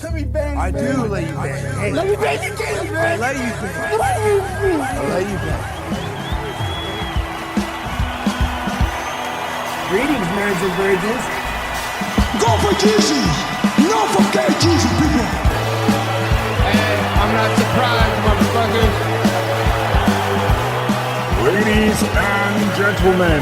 Let me bang. I do let you bang. Hey, let me bang you, James, man. I let you bang. I let you bang. Greetings, marriage and virgins. Go for Jesus. No forget Jesus, people. Hey, I'm not surprised, motherfuckers. Ladies and gentlemen,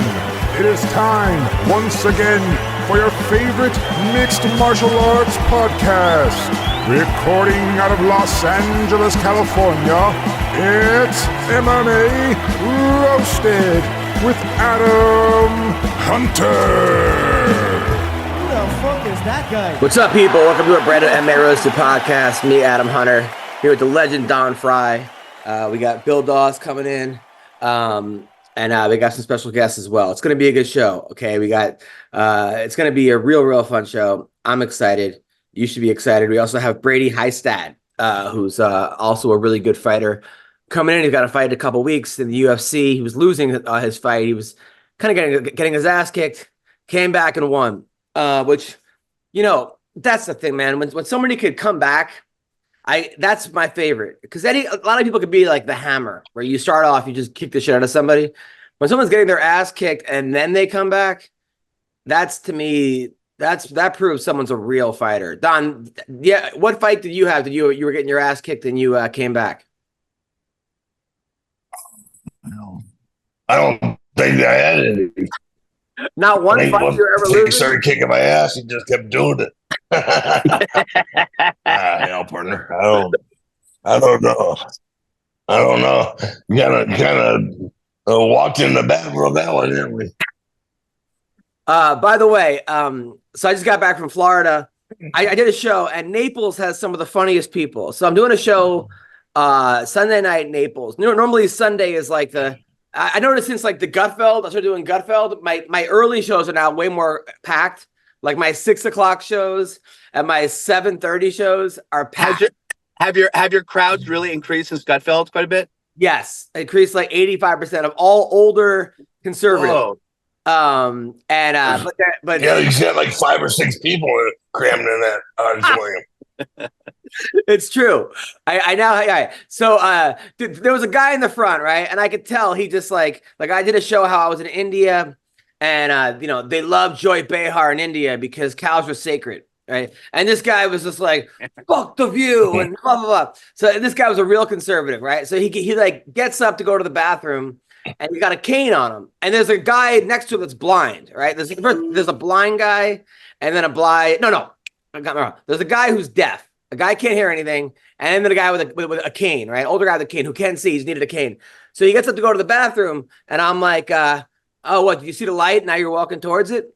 it is time once again for your favorite mixed martial arts podcast. Recording out of Los Angeles, California, it's MMA Roasted with Adam Hunter. Who the fuck is that guy? What's up, people? Welcome to a brand new MMA Roasted podcast. Me, Adam Hunter, here with the legend Don Frye. We got Bill Dawes coming in. And we got some special guests as well. It's going to be a good show. Okay. It's going to be a real fun show. I'm excited. You should be excited. We also have Brady Hiestand, who's also a really good fighter coming in. He's got a fight in a couple weeks in the UFC. He was losing his fight. He was kind of getting his ass kicked, came back and won, which, you know, that's the thing, man. When somebody could come back, that's my favorite, because a lot of people could be like the Hammer, where you start off, you just kick the shit out of somebody. When someone's getting their ass kicked and then they come back, to me, that proves someone's a real fighter. Don, yeah, what fight did you have? Did you were getting your ass kicked and you came back? I don't think I had any. Not one fight you ever losing? He started kicking my ass. He just kept doing it. Hell, partner. I don't know. You kind of walked in the bathroom that one, didn't we? By the way, so I just got back from Florida. I did a show, and Naples has some of the funniest people. So I'm doing a show Sunday night in Naples. Normally Sunday is like I noticed since like the Gutfeld, I started doing Gutfeld. My early shows are now way more packed. Like my 6 o'clock shows and my 7:30 shows are packed. Have your crowds really increased since Gutfeld quite a bit? Yes, increased like 85% of all older conservatives. Whoa. But yeah, you got like 5 or 6 people crammed in that auditorium. It's true. I now. So there was a guy in the front, right? And I could tell he just like I did a show how I was in India, and they love Joy Behar in India because cows are sacred, right? And this guy was just like, fuck the view and blah blah blah. So this guy was a real conservative, right? So he like gets up to go to the bathroom, and he got a cane on him. And there's a guy next to him that's blind, right? There's a blind guy, and then a blind. No, I got me wrong. There's a guy who's deaf. A guy can't hear anything, and then a guy with a cane, right? Older guy with a cane who can't see. He's needed a cane. So he gets up to go to the bathroom, and I'm like, oh, what? Did you see the light? Now you're walking towards it?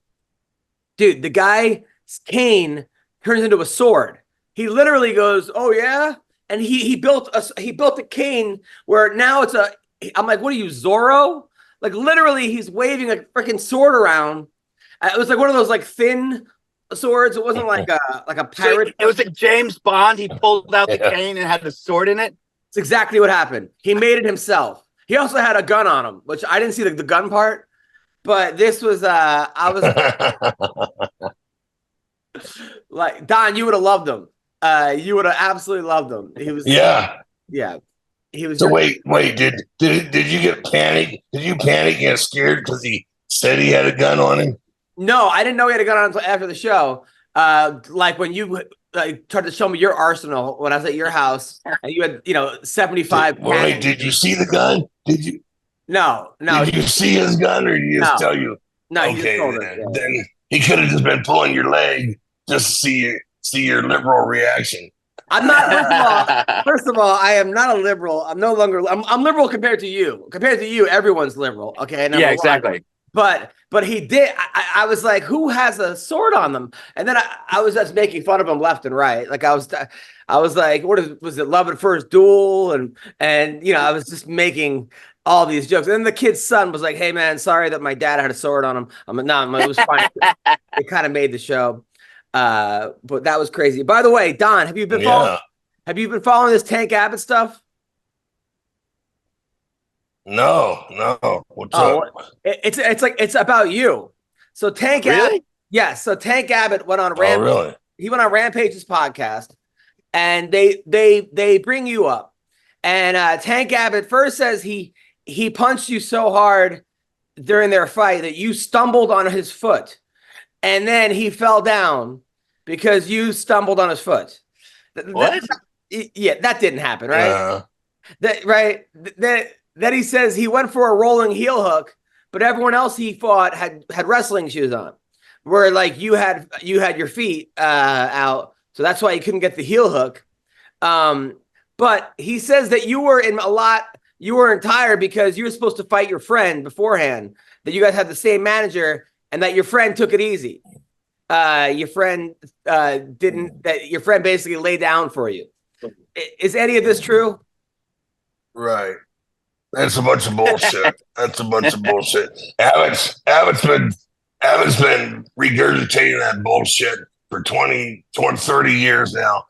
Dude, the guy's cane turns into a sword. He literally goes, oh, yeah? And he built a cane where now I'm like, what are you, Zorro? Like, literally, he's waving a freaking sword around. It was like one of those, like, thin swords. It wasn't like a pirate. So it was like James Bond. He pulled out the cane and had the sword in it. It's exactly what happened. He made it himself. He also had a gun on him, which I didn't see the gun part. But this was I was like, Don, you would have loved him. You would have absolutely loved him. He was yeah. He was. So wait. Did you get panicked? Did you panic and get scared because he said he had a gun on him? No, I didn't know he had a gun on until after the show. Like when you tried to show me your arsenal when I was at your house, and you had 75. Wait, did you see the gun? Did you? No. Did you see his gun, or did he just tell you? No, okay, he just told us, then he could have just been pulling your leg just to see your liberal reaction. I'm not. First of all, I am not a liberal. I'm no longer. I'm liberal compared to you. Compared to you, everyone's liberal. Okay. Yeah, exactly. But he did. I was like, who has a sword on them? And then I was just making fun of him left and right. Like I was like, was it Love at First Duel? And I was just making all these jokes. And then the kid's son was like, hey man, sorry that my dad had a sword on him. I'm like, no, it was fine. It kind of made the show. But that was crazy. By the way, Don, have you been following this Tank Abbott stuff? No. What's up? It's about you. So Tank Abbott, yes. So Tank Abbott went on Rampage. Oh, really? He went on Rampage's podcast, and they bring you up, and Tank Abbott first says he punched you so hard during their fight that you stumbled on his foot, and then he fell down because you stumbled on his foot. What? Yeah, that didn't happen, right? Yeah. That he says he went for a rolling heel hook, but everyone else he fought had wrestling shoes on, where like you had your feet out, so that's why he couldn't get the heel hook. But he says that you weren't tired because you were supposed to fight your friend beforehand, that you guys had the same manager, and that your friend took it easy. Your friend your friend basically lay down for you. Is any of this true? Right. That's a bunch of bullshit. That's a bunch of bullshit. Abbott's been regurgitating that bullshit for 20, 30 years now.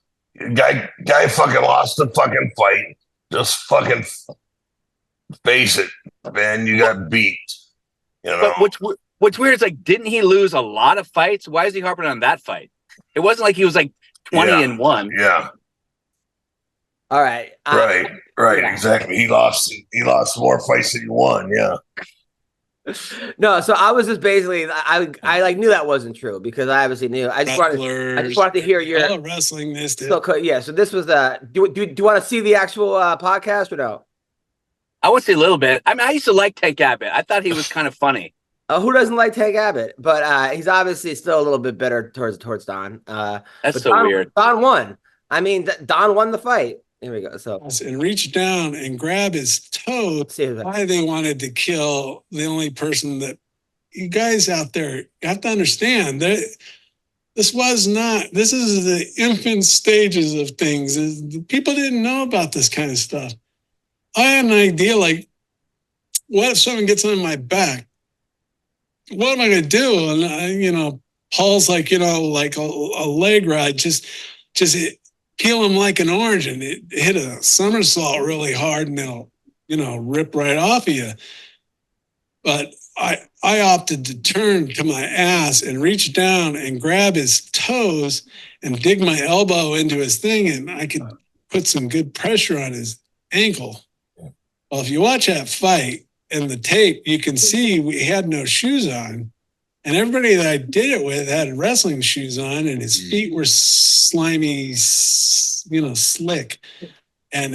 Guy fucking lost the fucking fight. Just fucking face it, man. You got beat. You know. But what's weird is like, didn't he lose a lot of fights? Why is he harping on that fight? It wasn't like he was like 20-1. Yeah. All right. Right. Yeah. Exactly. He lost more fights than he won. Yeah. No, so I was just basically I like knew that wasn't true because I obviously knew. I just wanted to hear your all wrestling missed it. So yeah, so this was do you want to see the actual podcast or no? I would say a little bit. I mean, I used to like Tank Abbott. I thought he was kind of funny. Who doesn't like Tank Abbott? But he's obviously still a little bit bitter towards Don. That's so weird. Don won. I mean, Don won the fight. Here we go. So And reach down and grab his toe. Why they wanted to kill the only person that you guys out there have to understand that this is the infant stages of things. People didn't know about this kind of stuff. I had an idea like, what if someone gets on my back? What am I going to do? And Paul's like, like a leg ride, just peel him like an orange and it hit a somersault really hard and it'll, rip right off of you. But I opted to turn to my ass and reach down and grab his toes and dig my elbow into his thing, and I could put some good pressure on his ankle. Well, if you watch that fight and the tape, you can see we had no shoes on. And everybody that I did it with had wrestling shoes on, and his feet were slimy, slick. And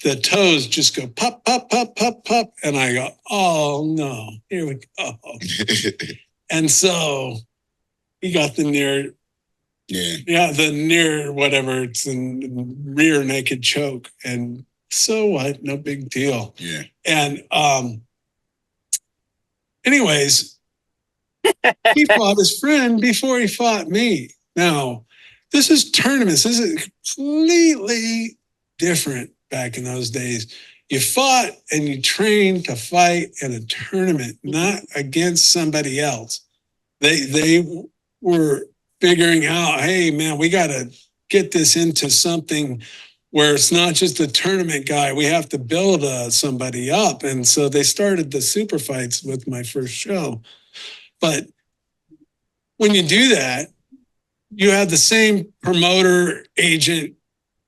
the toes just go pop, pop, pop, pop, pop. And I go, oh, no, here we go. And so he got the near whatever, it's the rear naked choke. And so what? No big deal. Yeah. And anyways, he fought his friend before he fought me. Now, this is tournaments. This is completely different back in those days. You fought and you trained to fight in a tournament, not against somebody else. They were figuring out, hey, man, we got to get this into something where it's not just a tournament guy. We have to build somebody up. And so they started the super fights with my first show. But when you do that, you have the same promoter agent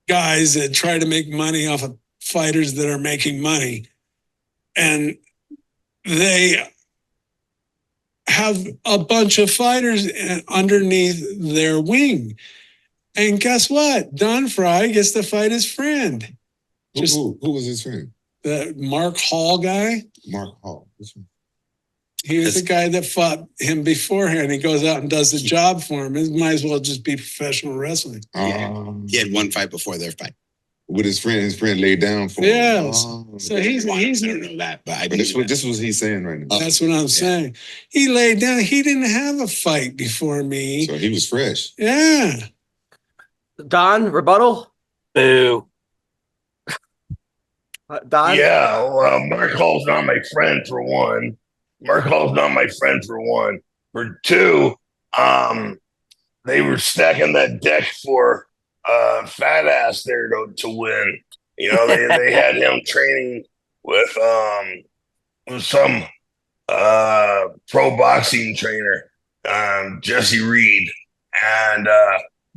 guys that try to make money off of fighters that are making money. And they have a bunch of fighters underneath their wing. And guess what? Don Frye gets to fight his friend. Who was his friend? The Mark Hall guy. Mark Hall. Which one? He was the guy that fought him beforehand. He goes out and does the job for him. It might as well just be professional wrestling. He had one fight before their fight. With his friend laid down for him. Yes. So he's I don't know that, but this was he's saying right now. That's what I'm saying. He laid down. He didn't have a fight before me. So he was fresh. Yeah. Don, rebuttal? Boo. Don? Yeah, well, Mark Hall's not my friend for one. For two, they were stacking that deck for fat ass there to win. They had him training with some pro boxing trainer, Jesse Reed, and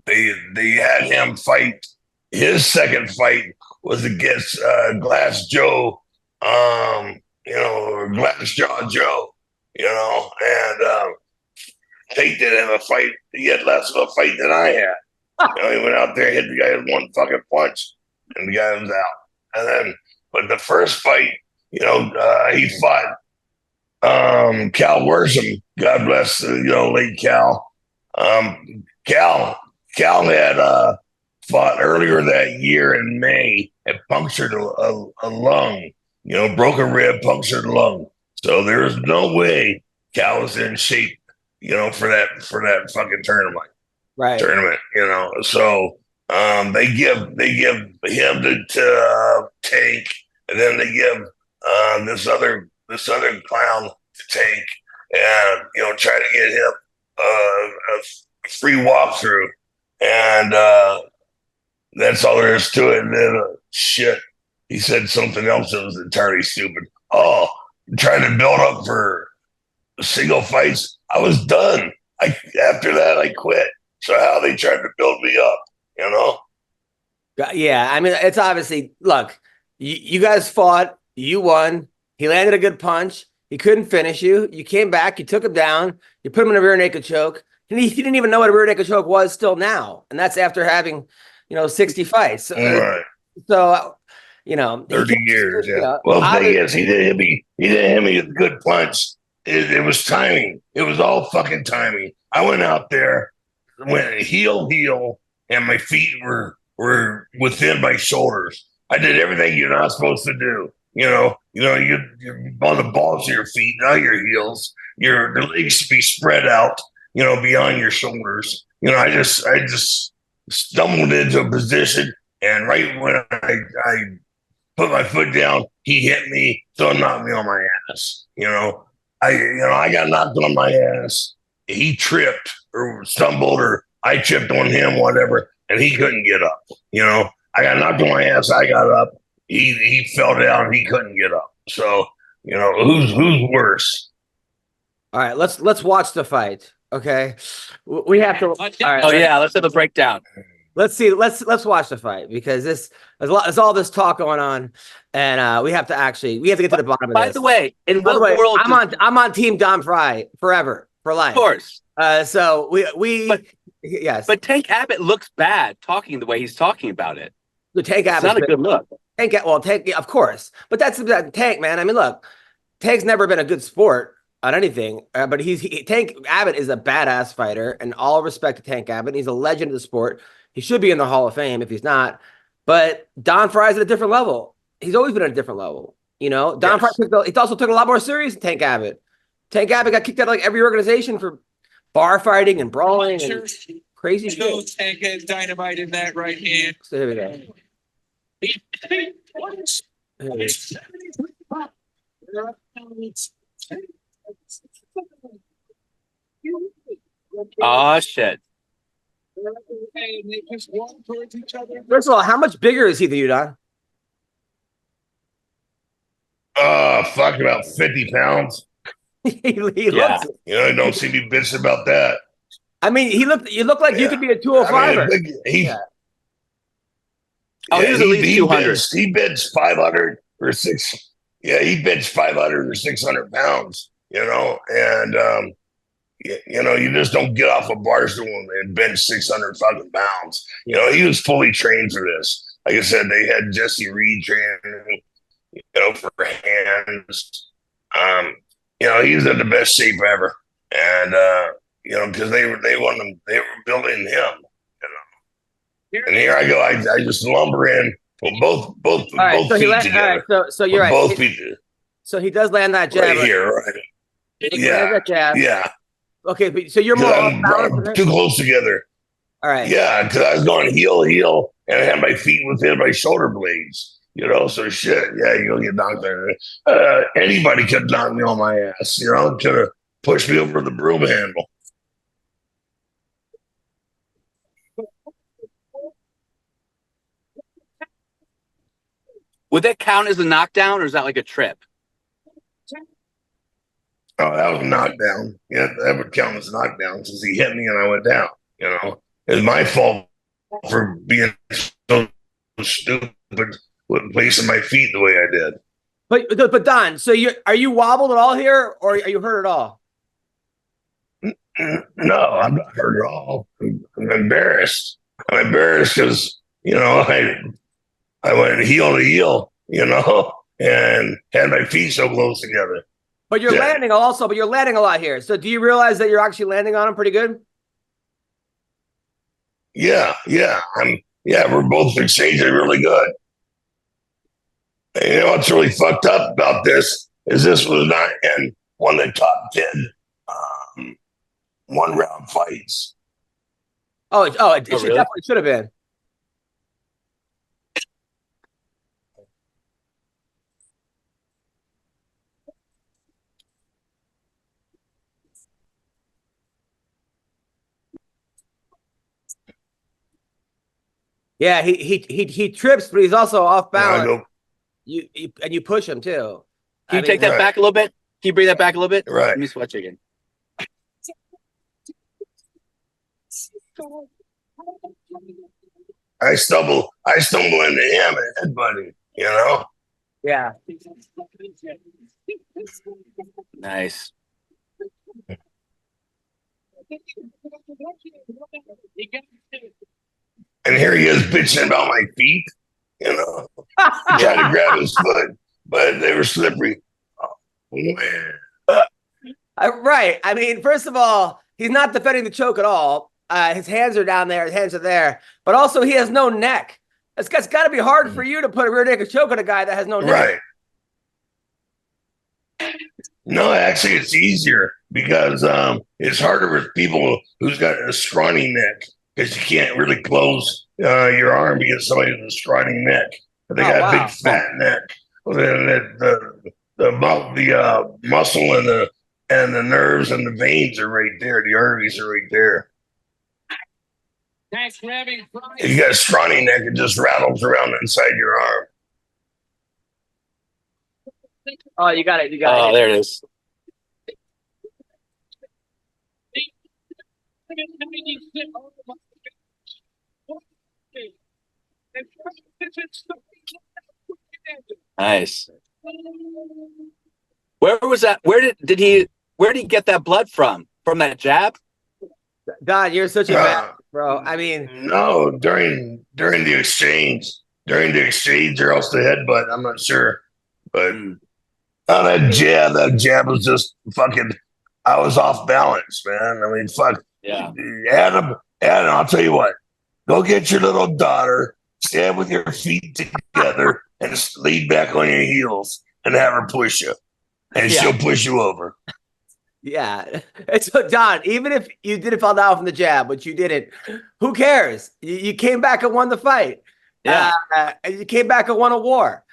they had him fight his second fight was against Glass Joe, or Glass Jaw Joe, and Tate didn't have a fight. He had less of a fight than I had. He went out there, hit the guy with one fucking punch, and the guy was out. And then, but the first fight, he fought Cal Worsham. God bless, late Cal. Cal had fought earlier that year in May and punctured a lung, broke a rib, punctured a lung. So there's no way Cal was in shape, for that fucking tournament. Right. So they give him to Tank, and then they give this other clown to Tank, and try to get him a free walkthrough, and that's all there is to it. And then shit, he said something else that was entirely stupid. Oh, trying to build up for single fights. I was done. After that I quit. So how they tried to build me up, Yeah, I mean, it's obviously, look, you guys fought, you won. He landed a good punch. He couldn't finish you. You came back, you took him down, you put him in a rear naked choke. And he didn't even know what a rear naked choke was still now. And that's after having, 60 fights. Right. So, 30 years. Yeah. Well, the thing is, he didn't hit me with a good punch. It was timing. It was all fucking timing. I went out there, went heel, and my feet were within my shoulders. I did everything you're not supposed to do. You're on the balls of your feet, not your heels. Your legs should be spread out, beyond your shoulders. I just stumbled into a position, and right when I put my foot down, he hit me, so it knocked me on my ass. I got knocked on my ass. He tripped or stumbled, or I tripped on him, whatever, and he couldn't get up. I got knocked on my ass. I got up. He fell down. And he couldn't get up. So who's worse? All right, let's watch the fight. Okay, we have to. All right, let's have a breakdown. Let's see. Let's watch the fight, because there's all this talk going on, and we have to get to the bottom of this. By the way, world I'm on Team Don Frye forever, for life. Of course. So yes. But Tank Abbott looks bad talking the way he's talking about it. The Tank Abbott, not a good look. Tank, of course, but that's Tank, man. I mean, look, Tank's never been a good sport on anything, but Tank Abbott is a badass fighter, and all respect to Tank Abbott. He's a legend of the sport. He should be in the Hall of Fame if he's not. But Don Frye's at a different level. He's always been at a different level. Don Frye he also took a lot more serious than Tank Abbott. Tank Abbott got kicked out of like every organization for bar fighting and brawling and crazy shit. Tank had dynamite in that right hand. So here we go. Oh shit. First of all, how much bigger is he than you, Don? Fuck, about 50 pounds. he looks it. Don't see me bitching about that. I mean, you look like you could be a 205er. He's at least 200. He bids 500 or 6. Yeah, he bids 500 or 600 pounds. And you just don't get off a bar stool and bench 600 fucking pounds. He was fully trained for this. Like I said, they had Jesse Reed training, for hands. He's in the best shape ever, and because they were building him. And here I go. I just lumber in both feet together. So you're right. Both feet. So he does land that jab right here, right? Yeah. Okay, so you're more off balance. Too close together. All right. Yeah, because I was going heel, and I had my feet within my shoulder blades. So shit. Yeah, you'll get knocked there. Anybody could knock me on my ass. Could have pushed me over the broom handle. Would that count as a knockdown, or is that like a trip? Oh, that was a knockdown. Yeah, that would count as a knockdown since he hit me and I went down. It's my fault for being so stupid with placing my feet the way I did. But Don, so are you wobbled at all here, or are you hurt at all? No, I'm not hurt at all. I'm embarrassed. I'm embarrassed because I went heel to heel, and had my feet so close together. But you're landing also. But you're landing a lot here. So do you realize that you're actually landing on him pretty good? Yeah. We're both exchanging really good. And you know what's really fucked up about this is this was not in one of the top 10 one-round fights. It definitely should have been. Yeah, he trips, but he's also off balance. You push him too. Can you take that back a little bit? Can you bring that back a little bit? Right. Let me switch again. I stumble into him and headbutting, Yeah. Nice. And here he is bitching about my feet, trying to grab his foot, but they were slippery. Oh, man. Right. I mean, first of all, he's not defending the choke at all. His hands are down there. His hands are there. But also, he has no neck. It's got to be hard for you to put a rear naked choke on a guy that has no neck. Right. No, actually, it's easier because it's harder with people who's got a scrawny neck because you can't really close your arm against somebody with a scrawny neck. They got a big fat neck. The muscle and the nerves and the veins are right there. The arteries are right there. If you got a scrawny neck, it just rattles around inside your arm. Oh, you got it. Oh, there it is. Nice. Where was that? Where did he get that blood from? From that jab? Don, you're such a bad bro. I mean, no, during the exchange, or else the headbutt. I'm not sure, but that jab was just fucking. I was off balance, man. I mean, fuck. Yeah. Adam, I'll tell you what. Go get your little daughter, stand with your feet together, and just lean back on your heels, and have her push you, and she'll push you over. Yeah. And so, Don, even if you didn't fall down from the jab, which you didn't, who cares? You came back and won the fight. Yeah. And you came back and won a war.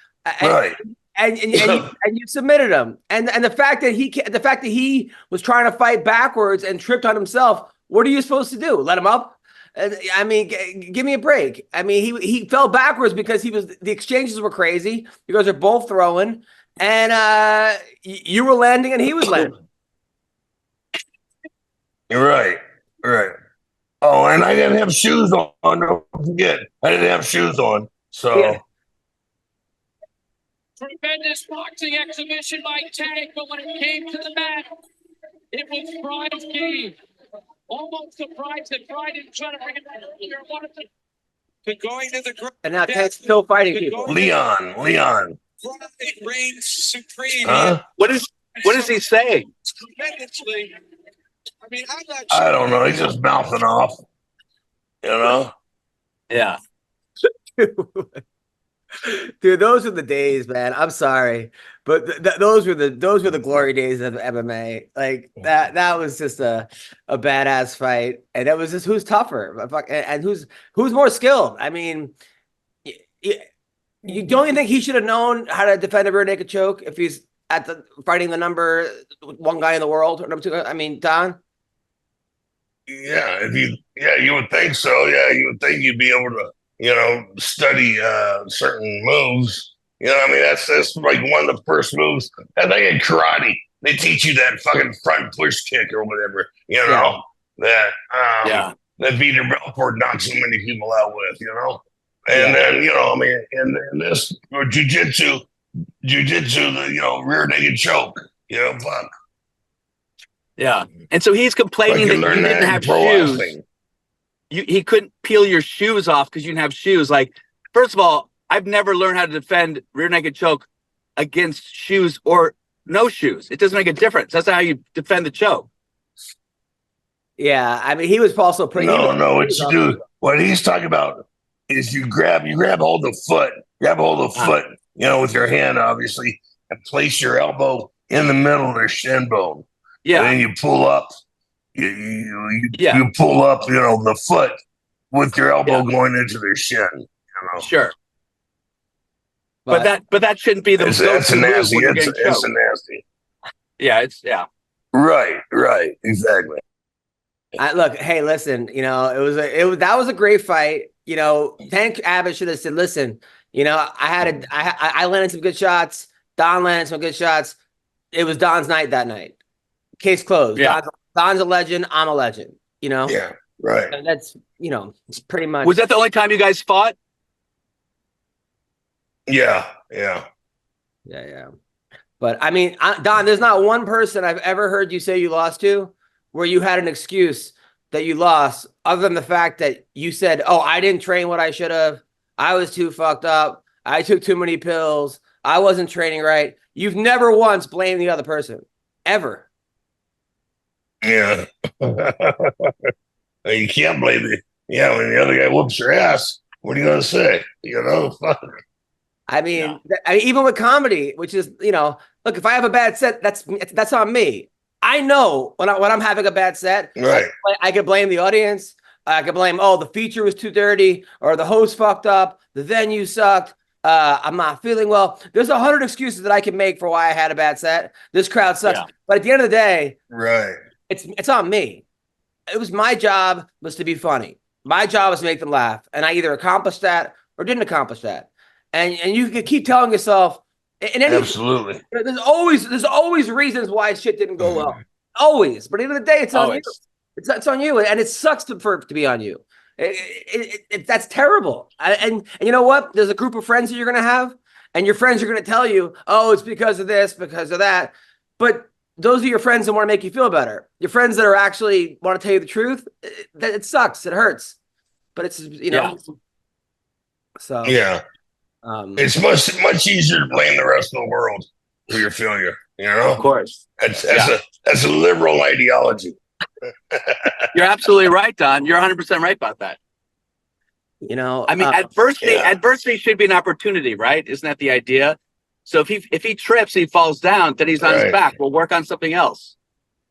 Right. And you submitted him. And the fact that he was trying to fight backwards and tripped on himself, what are you supposed to do? Let him up? I mean, give me a break. I mean, he fell backwards because the exchanges were crazy. You guys are both throwing, and you were landing and he was landing. You're right. Oh, and I didn't have shoes on. Don't forget, I didn't have shoes on. So. Yeah. Tremendous boxing exhibition by Tank, but when it came to the mat, it was Frye's game. Almost surprised that Frye didn't try to bring it back here. To going to the ground. And now Tank's still fighting people. Leon. Frye reigns supreme. What is he saying? Tremendously. I mean, I'm not sure. I don't know. He's just mouthing off. Yeah. Dude, those were the days, man. I'm sorry, but those were the glory days of MMA. Like that was just a badass fight, and it was just who's tougher, and who's more skilled. I mean, you don't you think he should have known how to defend a rear naked choke if he's fighting the number one guy in the world or number two? I mean, Don. Yeah, you would think so. Yeah, you would think you'd be able to. Study certain moves. I mean, that's like one of the first moves. I think in karate, they teach you that fucking front push kick or whatever, that Peter Belfort knocks so many people out with, And then, I mean, in this jujitsu, the, rear naked choke, fuck. Yeah. And so he's complaining that you didn't have shoes. He couldn't peel your shoes off because you didn't have shoes. Like, first of all, I've never learned how to defend rear naked choke against shoes or no shoes. It doesn't make a difference. That's not how you defend the choke. Yeah, I mean, he was also pretty. No, it's dude. What he's talking about is you grab hold the foot, with your hand, obviously, and place your elbow in the middle of their shin bone. Yeah, and then you pull up. You pull up, the foot with your elbow going into their shin. Sure. But that shouldn't be the that's a nasty. It's a nasty. Yeah, right, exactly. Look, hey, listen, that was a great fight. Tank Abbott should have said, listen, I landed some good shots. Don landed some good shots. It was Don's night that night. Case closed. Yeah. Don's a legend. I'm a legend. Yeah, right. And that's it's pretty much. Was that the only time you guys fought? Yeah. But I mean, Don, there's not one person I've ever heard you say you lost to where you had an excuse that you lost, other than the fact that you said, "Oh, I didn't train what I should have. I was too fucked up. I took too many pills. I wasn't training right." You've never once blamed the other person, ever. Yeah. You can't blame it. Yeah, when the other guy whoops your ass, what are you gonna say? Fuck. I mean, even with comedy, which is, look, if I have a bad set, that's on me. I know when I'm having a bad set, right? I could blame the audience. I could blame, the feature was too dirty, or the host fucked up, the venue sucked. I'm not feeling well. There's 100 excuses that I can make for why I had a bad set. This crowd sucks. Yeah. But at the end of the day, right, it's on me. It was my job was to be funny. My job was to make them laugh, and I either accomplished that or didn't accomplish that. And you can keep telling yourself, absolutely. There's always reasons why shit didn't go well. Always. But at the end of the day, it's on you. It's on you, and it sucks for it to be on you. That's terrible. And you know what? There's a group of friends that you're going to have, and your friends are going to tell you, "Oh, it's because of this, because of that." But those are your friends that want to make you feel better. Your friends that are actually want to tell you the truth. It sucks. It hurts. But it's So yeah. It's much easier to blame the rest of the world for your failure. Of course. That's a liberal ideology. You're absolutely right, Don. You're 100% right about that. I mean, adversity should be an opportunity, right? Isn't that the idea? So if he trips, he falls down, then he's on his back. We'll work on something else.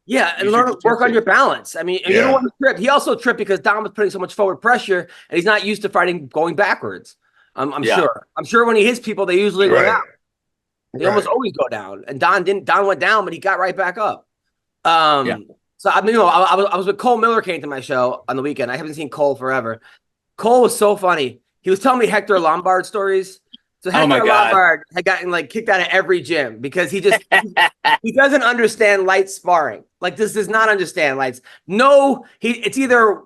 Yeah, and work on your balance. I mean, you don't want to trip. He also tripped because Don was putting so much forward pressure, and he's not used to fighting going backwards. I'm sure. I'm sure when he hits people, they usually go down. They almost always go down. And Don didn't. Don went down, but he got right back up. So I mean, I was with Cole Miller, came to my show on the weekend. I haven't seen Cole forever. Cole was so funny. He was telling me Hector Lombard stories. So Hector Lombard had gotten kicked out of every gym because he doesn't understand light sparring. This does not understand lights. No, it's either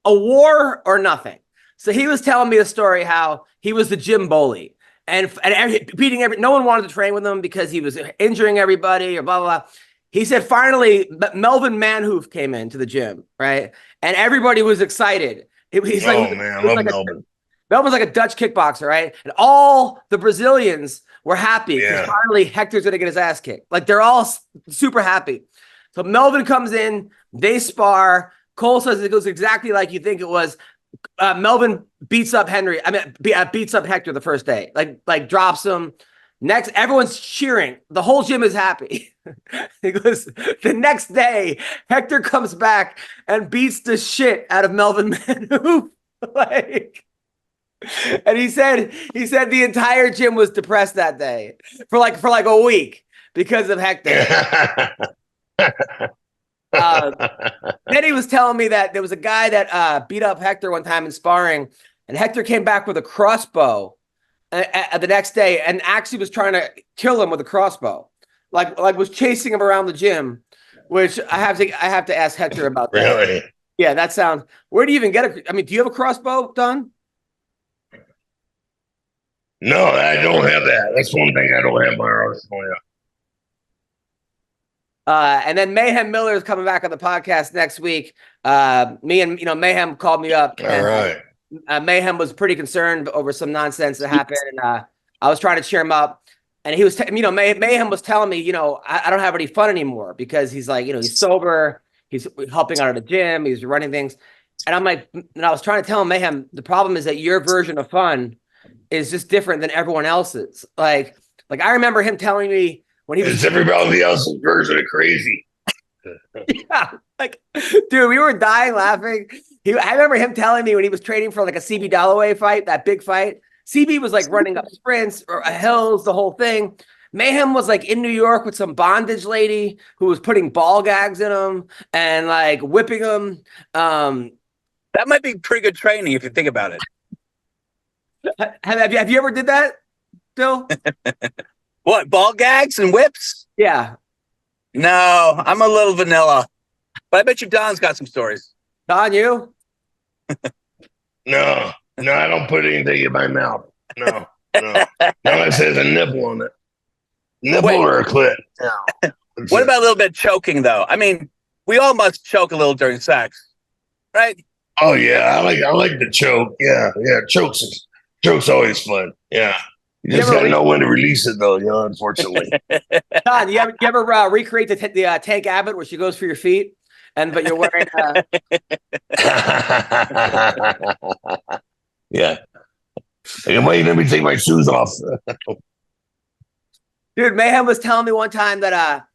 a war or nothing. So he was telling me a story how he was the gym bully and beating no one wanted to train with him because he was injuring everybody or blah, blah, blah. He said finally Melvin Manhoof came into the gym, right? And everybody was excited. He's I love Melvin. Melvin's like a Dutch kickboxer, right? And all the Brazilians were happy because finally Hector's going to get his ass kicked. They're all super happy. So Melvin comes in, they spar. Cole says it goes exactly like you think it was. Melvin beats up beats up Hector the first day, drops him. Next, everyone's cheering. The whole gym is happy. He goes, the next day, Hector comes back and beats the shit out of Melvin Manhoof. And he said the entire gym was depressed that day for a week because of Hector. Then he was telling me that there was a guy that beat up Hector one time in sparring, and Hector came back with a crossbow the next day and actually was trying to kill him with a crossbow, was chasing him around the gym, which I have to ask Hector about that. Really? Yeah, that sounds. Where do you even get do you have a crossbow, Don? No, I don't have that. That's one thing I don't have in my arsenal. And then Mayhem Miller is coming back on the podcast next week. Mayhem called me up. All right. Mayhem was pretty concerned over some nonsense that happened, and I was trying to cheer him up. And he was, Mayhem was telling me, I don't have any fun anymore because he's like, he's sober, he's helping out at the gym, he's running things. And I'm like, and I was trying to tell him, Mayhem, the problem is that your version of fun is just different than everyone else's. Like I remember him telling me when he was. It's everybody else's version of crazy. Yeah, dude, we were dying laughing. I remember him telling me when he was training for like a CB Dalloway fight, that big fight. CB was like running up sprints or hills, the whole thing. Mayhem was like in New York with some bondage lady who was putting ball gags in him and like whipping him. That might be pretty good training if you think about it. Have you ever did that, Bill? What, ball gags and whips? Yeah. No, I'm a little vanilla. But I bet you Don's got some stories. Don, you? No, I don't put anything in my mouth. No. Unless there's a nipple on it. Nipple or a clit. No. What about a little bit of choking, though? I mean, we all must choke a little during sex, right? Oh, yeah. I like to choke. Yeah. Choke's always fun. Yeah. You just got to know when to release it, though, unfortunately. Don, you ever recreate the Tank Abbott where she goes for your feet, but you're wearing... Yeah. Hey, wait, let me take my shoes off. Dude, Mayhem was telling me one time that,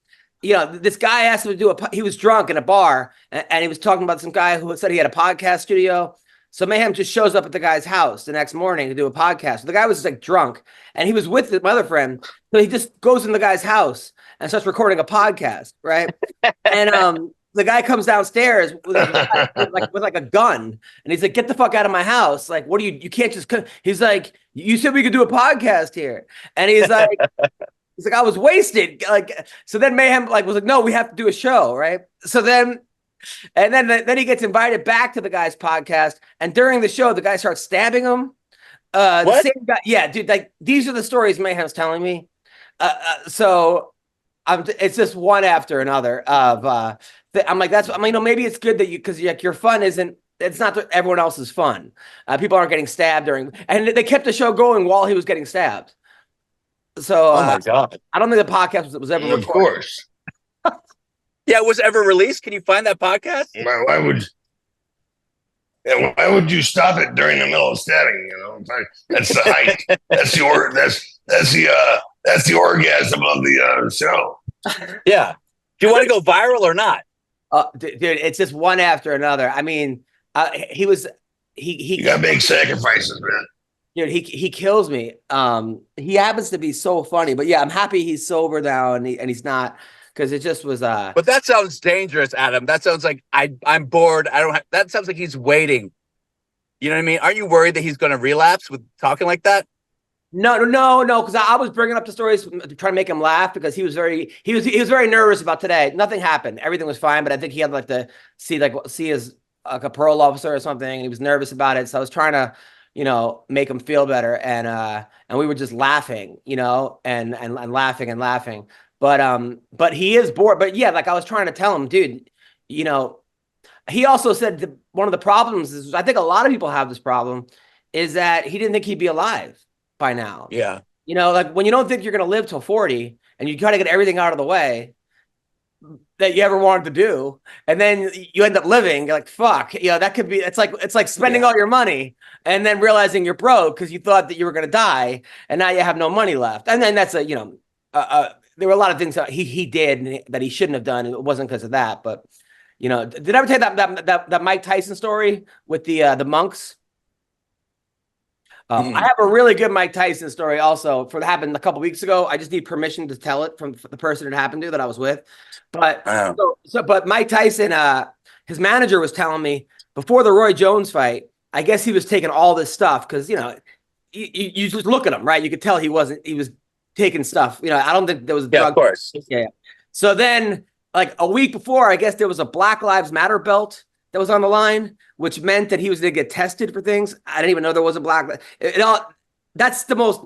this guy asked him to he was drunk in a bar, and he was talking about some guy who said he had a podcast studio. So Mayhem just shows up at the guy's house the next morning to do a podcast. So the guy was just like drunk, and he was with my other friend. So he just goes in the guy's house and starts recording a podcast, right? And the guy comes downstairs with like a gun, and he's like, "Get the fuck out of my house! Like, what do you can't just." He's like, "You said we could do a podcast here," and he's like, "I was wasted." Like, so then Mayhem was like, "No, we have to do a show, right?" So then. And then he gets invited back to the guy's podcast, and during the show, the guy starts stabbing him. What? The same guy, yeah, dude. Like these are the stories Mayhem's telling me. So it's just one after another. I'm like, maybe it's good that because your fun isn't. It's not everyone else's fun. People aren't getting stabbed and they kept the show going while he was getting stabbed. So, oh my god, I don't think the podcast was ever recorded. Of course. Yeah, it was ever released. Can you find that podcast? Why would you stop it during the middle of stabbing? That's the height. That's the orgasm of the show. Yeah. Do you want to go viral or not? Dude, it's just one after another. I mean, he You gotta make sacrifices, man. Dude, he kills me. He happens to be so funny, but yeah, I'm happy he's sober now and he's not. Because it just was But that sounds dangerous, Adam. That sounds like I'm bored. That sounds like he's waiting. You know what I mean? Aren't you worried that he's going to relapse with talking like that? No. Because I was bringing up the stories to try to make him laugh because he was very nervous about today. Nothing happened. Everything was fine, but I think he had to see his a parole officer or something, and he was nervous about it. So I was trying to, make him feel better, and we were just laughing, and laughing. But he is bored. But yeah, I was trying to tell him, dude, he also said one of the problems is, I think a lot of people have this problem, is that he didn't think he'd be alive by now. Yeah. When you don't think you're going to live till 40 and you try to get everything out of the way that you ever wanted to do, and then you end up living, you're like, fuck, that could be, it's like spending all your money and then realizing you're broke because you thought that you were going to die and now you have no money left. And then that's there were a lot of things that he did that he shouldn't have done. It wasn't because of that, but did I ever tell you that Mike Tyson story with the monks? I have a really good Mike Tyson story also that happened a couple weeks ago. I just need permission to tell it from the person it happened to that I was with. But but Mike Tyson, his manager was telling me before the Roy Jones fight, I guess he was taking all this stuff because you just look at him, right? You could tell he was taking stuff. I don't think there was a drug. Of course. Yeah. So then, a week before, I guess there was a Black Lives Matter belt that was on the line, which meant that he was going to get tested for things. I didn't even know there was a That's the most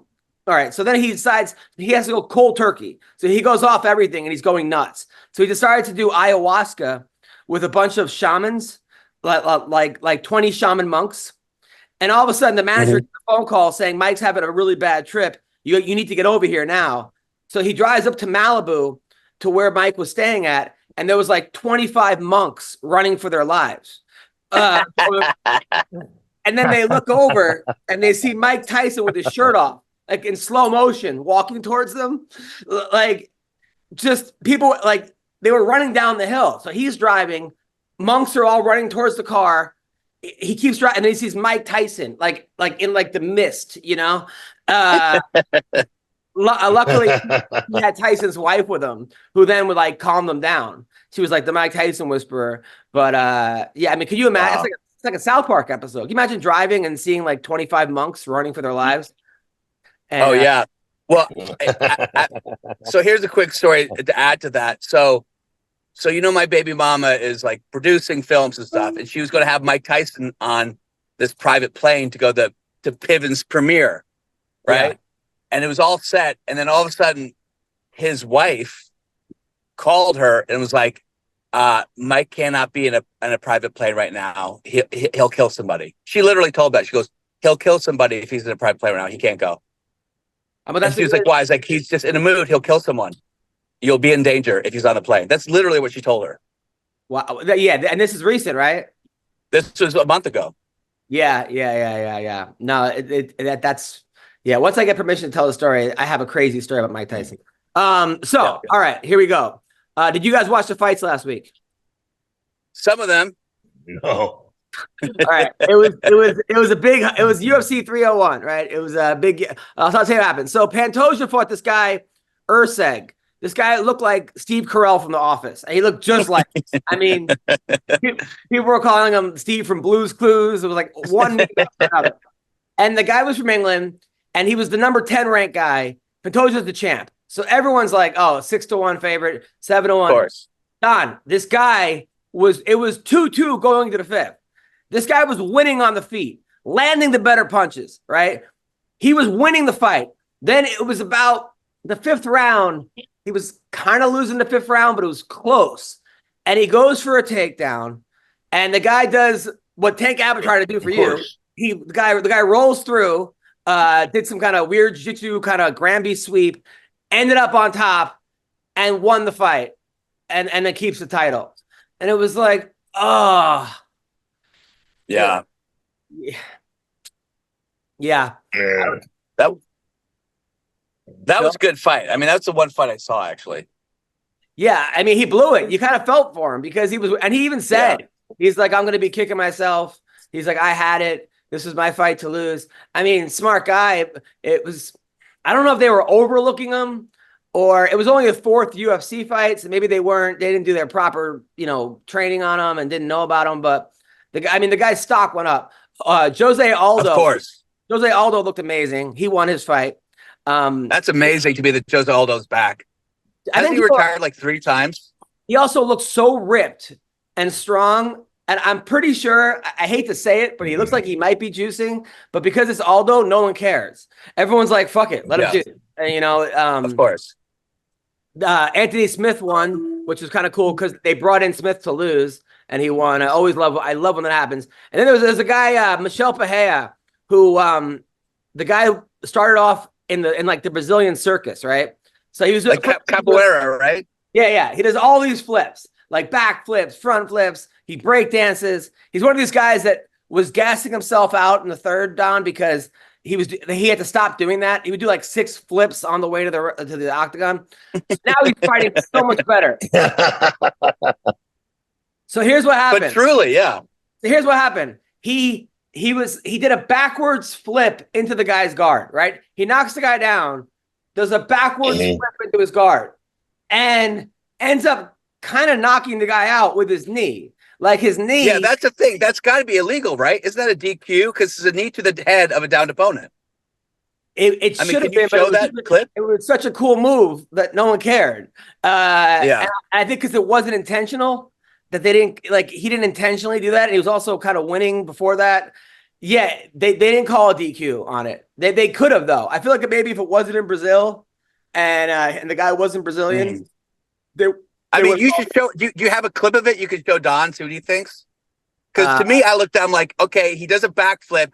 All right. So then he decides he has to go cold turkey. So he goes off everything and he's going nuts. So he decided to do ayahuasca with a bunch of shamans, like 20 shaman monks. And all of a sudden the manager gets a phone call saying, Mike's having a really bad trip. You need to get over here now. So he drives up to Malibu to where Mike was staying at. And there was like 25 monks running for their lives. And then they look over and they see Mike Tyson with his shirt off, like in slow motion, walking towards them. Like just people, like they were running down the hill. So he's driving. Monks are all running towards the car. He keeps driving and then he sees Mike Tyson, like in like the mist, you know? Luckily, he had Tyson's wife with him, who then would like calm them down. She was like the Mike Tyson whisperer. But yeah, I mean, could you imagine? Wow. It's like a South Park episode. Can you imagine driving and seeing like 25 monks running for their lives? And, yeah. Well, so here's a quick story to add to that. So you know, my baby mama is like producing films and stuff, and she was going to have Mike Tyson on this private plane to go to Piven's premiere, right? Yeah. And it was all set, and then all of a sudden, his wife called her and was like, "Mike cannot be in a private plane right now. He'll kill somebody." She literally told that. She goes, "He'll kill somebody if he's in a private plane right now. He can't go." But that's she was like, "Why?" It's like, "He's just in a mood. He'll kill someone. You'll be in danger if he's on the plane." That's literally what she told her. Wow. Yeah, and this is recent, right? This was a month ago. Yeah. No, that's yeah. Once I get permission to tell the story, I have a crazy story about Mike Tyson. All right, here we go. Did you guys watch the fights last week? Some of them. No. All right. It was UFC 301, right? It was a big. I'll tell you what happened. So Pantoja fought this guy, Urseg. This guy looked like Steve Carell from The Office. He looked just like. I mean, people were calling him Steve from Blue's Clues. It was like one. And the guy was from England, and he was the number 10 ranked guy. Pantoja's the champ. So everyone's like, oh, 6-1 favorite, 7-1. Of course. Don, this guy was 2-2 going to the fifth. This guy was winning on the feet, landing the better punches, right? He was winning the fight. Then it was about the fifth round. He was kind of losing the fifth round, but it was close. And he goes for a takedown. And the guy does what Tank Abbott tried to do for you. The guy rolls through, did some kind of weird jiu-jitsu kind of Granby sweep, ended up on top and won the fight and then keeps the title. And it was like, oh. Yeah. Yeah. That was a good fight. I mean, that's the one fight I saw, actually. Yeah. I mean, he blew it. You kind of felt for him because he even said, he's like, I'm going to be kicking myself. He's like, I had it. This was my fight to lose. I mean, smart guy. I don't know if they were overlooking him or it was only the fourth UFC fight. So maybe they didn't do their proper, training on him and didn't know about him. But the guy's stock went up. Jose Aldo. Of course. Jose Aldo looked amazing. He won his fight. That's amazing to be that Jose Aldo's back. I think he retired like 3 times. He also looks so ripped and strong. And I'm pretty sure, I hate to say it, but he looks like he might be juicing. But because it's Aldo, no one cares. Everyone's like, fuck it, let him juice. And, of course. Anthony Smith won, which was kind of cool because they brought in Smith to lose, and he won. I love when that happens. And then there's a guy, Michel Pereira, who the guy started off in like the Brazilian circus, right? So he was like capoeira, right? Yeah. He does all these flips, like back flips, front flips. He break dances. He's one of these guys that was gassing himself out in the third down because he had to stop doing that. He would do like 6 flips on the way to the octagon. Now he's fighting so much better. So here's what happened. But truly, yeah. So here's what happened. He did a backwards flip into the guy's guard, right? He knocks the guy down, does a backwards flip into his guard, and ends up kind of knocking the guy out with his knee. Like his knee. Yeah, that's the thing. That's got to be illegal, right? Isn't that a DQ? Because it's a knee to the head of a downed opponent. It should have been. Show that clip? It was such a cool move that no one cared. Yeah. I think because it wasn't intentional, that they didn't, like, he didn't intentionally do that. And he was also kind of winning before that. Yeah, they didn't call a DQ on it. They could have though. I feel like maybe if it wasn't in Brazil, and the guy wasn't Brazilian, they. I mean, you should show. Do you have a clip of it? You could show Don, see what he thinks. Because to me, I looked down, I'm like, okay, he does a backflip.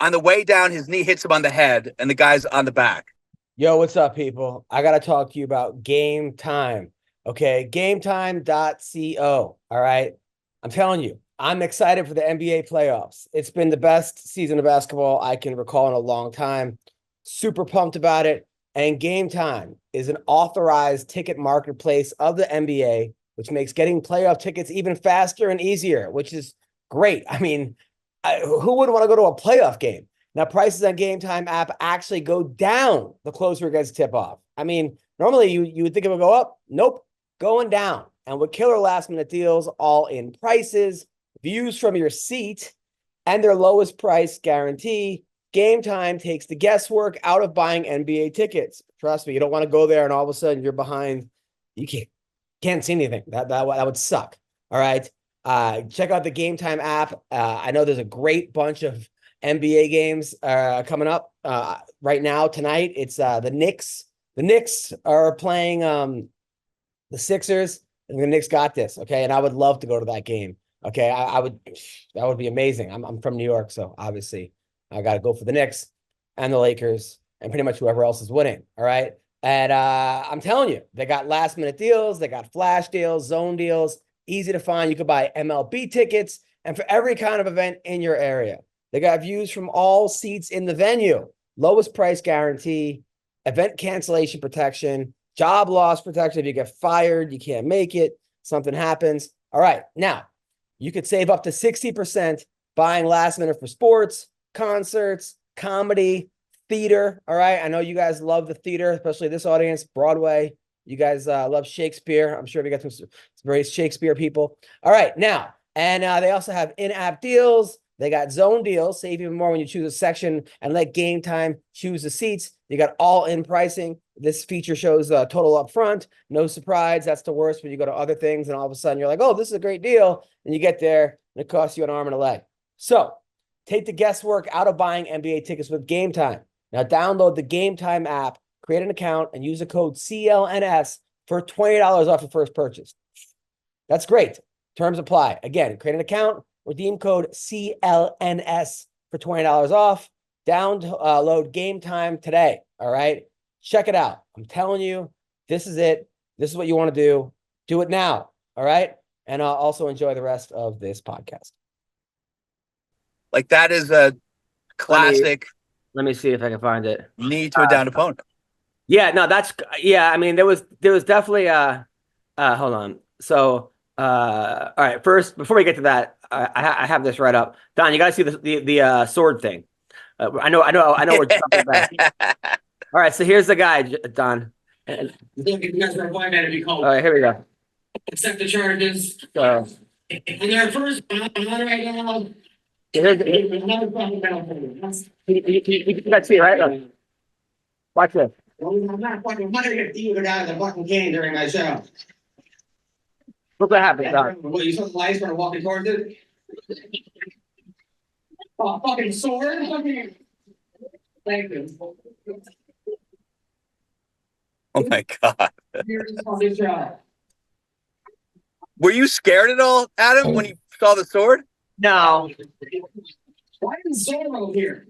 On the way down, his knee hits him on the head, and the guy's on the back. Yo, what's up, people? I got to talk to you about Game Time. Okay, gametime.co. All right. I'm telling you, I'm excited for the NBA playoffs. It's been the best season of basketball I can recall in a long time. Super pumped about it. And Game Time is an authorized ticket marketplace of the NBA, which makes getting playoff tickets even faster and easier, which is great. I mean, who would want to go to a playoff game? Now, prices on Game Time app actually go down the closer it gets tip off. I mean, normally you would think it would go up. Nope, going down. And with killer last minute deals, all in prices, views from your seat, and their lowest price guarantee, Game Time takes the guesswork out of buying NBA tickets. Trust me, you don't want to go there and all of a sudden you're behind. You can't see anything. That would suck. All right. Check out the Game Time app. I know there's a great bunch of NBA games coming up right now tonight. It's the Knicks. The Knicks are playing the Sixers, and the Knicks got this. Okay, and I would love to go to that game. Okay, I would. That would be amazing. I'm from New York, so obviously I got to go for the Knicks and the Lakers and pretty much whoever else is winning. All right, and I'm telling you, they got last minute deals. They got flash deals, zone deals. Easy to find. You could buy MLB tickets and for every kind of event in your area. They got views from all seats in the venue, lowest price guarantee, event cancellation protection, job loss protection. If you get fired, you can't make it, something happens. All right. Now, you could save up to 60% buying last minute for sports, concerts, comedy, theater. All right. I know you guys love the theater, especially this audience, Broadway. You guys love Shakespeare. I'm sure we got some very Shakespeare people. All right. Now, and they also have in-app deals. They got zone deals, save even more when you choose a section and let Game Time choose the seats. You got all-in pricing. This feature shows total up front. No surprise. That's the worst when you go to other things and all of a sudden you're like, oh, this is a great deal. And you get there and it costs you an arm and a leg. So take the guesswork out of buying NBA tickets with Game Time. Now download the Game Time app, create an account, and use the code CLNS for $20 off your first purchase. That's great. Terms apply. Again, create an account. Redeem code CLNS for $20 off. Download Game Time today. All right. Check it out. I'm telling you, this is it. This is what you want to do. Do it now. All right. And also enjoy the rest of this podcast. Like that is a classic. Let me see if I can find it. Knee to a down opponent. Yeah, no, I mean, there was definitely hold on. So all right, first, before we get to that, I have this right up. Don, you gotta see the sword thing. I know we're jumping back. All right, so here's the guy, Don. You guys are going to be called. All right, here we go. Accept the charges. So And their first right now. you guys see it, right? Watch this. I'm not fucking wondering if you were out of the fucking cane during my show. Look what happened, Don. What, you saw the lights when I'm walking towards it? Oh, fucking sword? Thank you. Oh my God. Here's the shot. Were you scared at all, Adam, when you saw the sword? No. Why is Zorro here?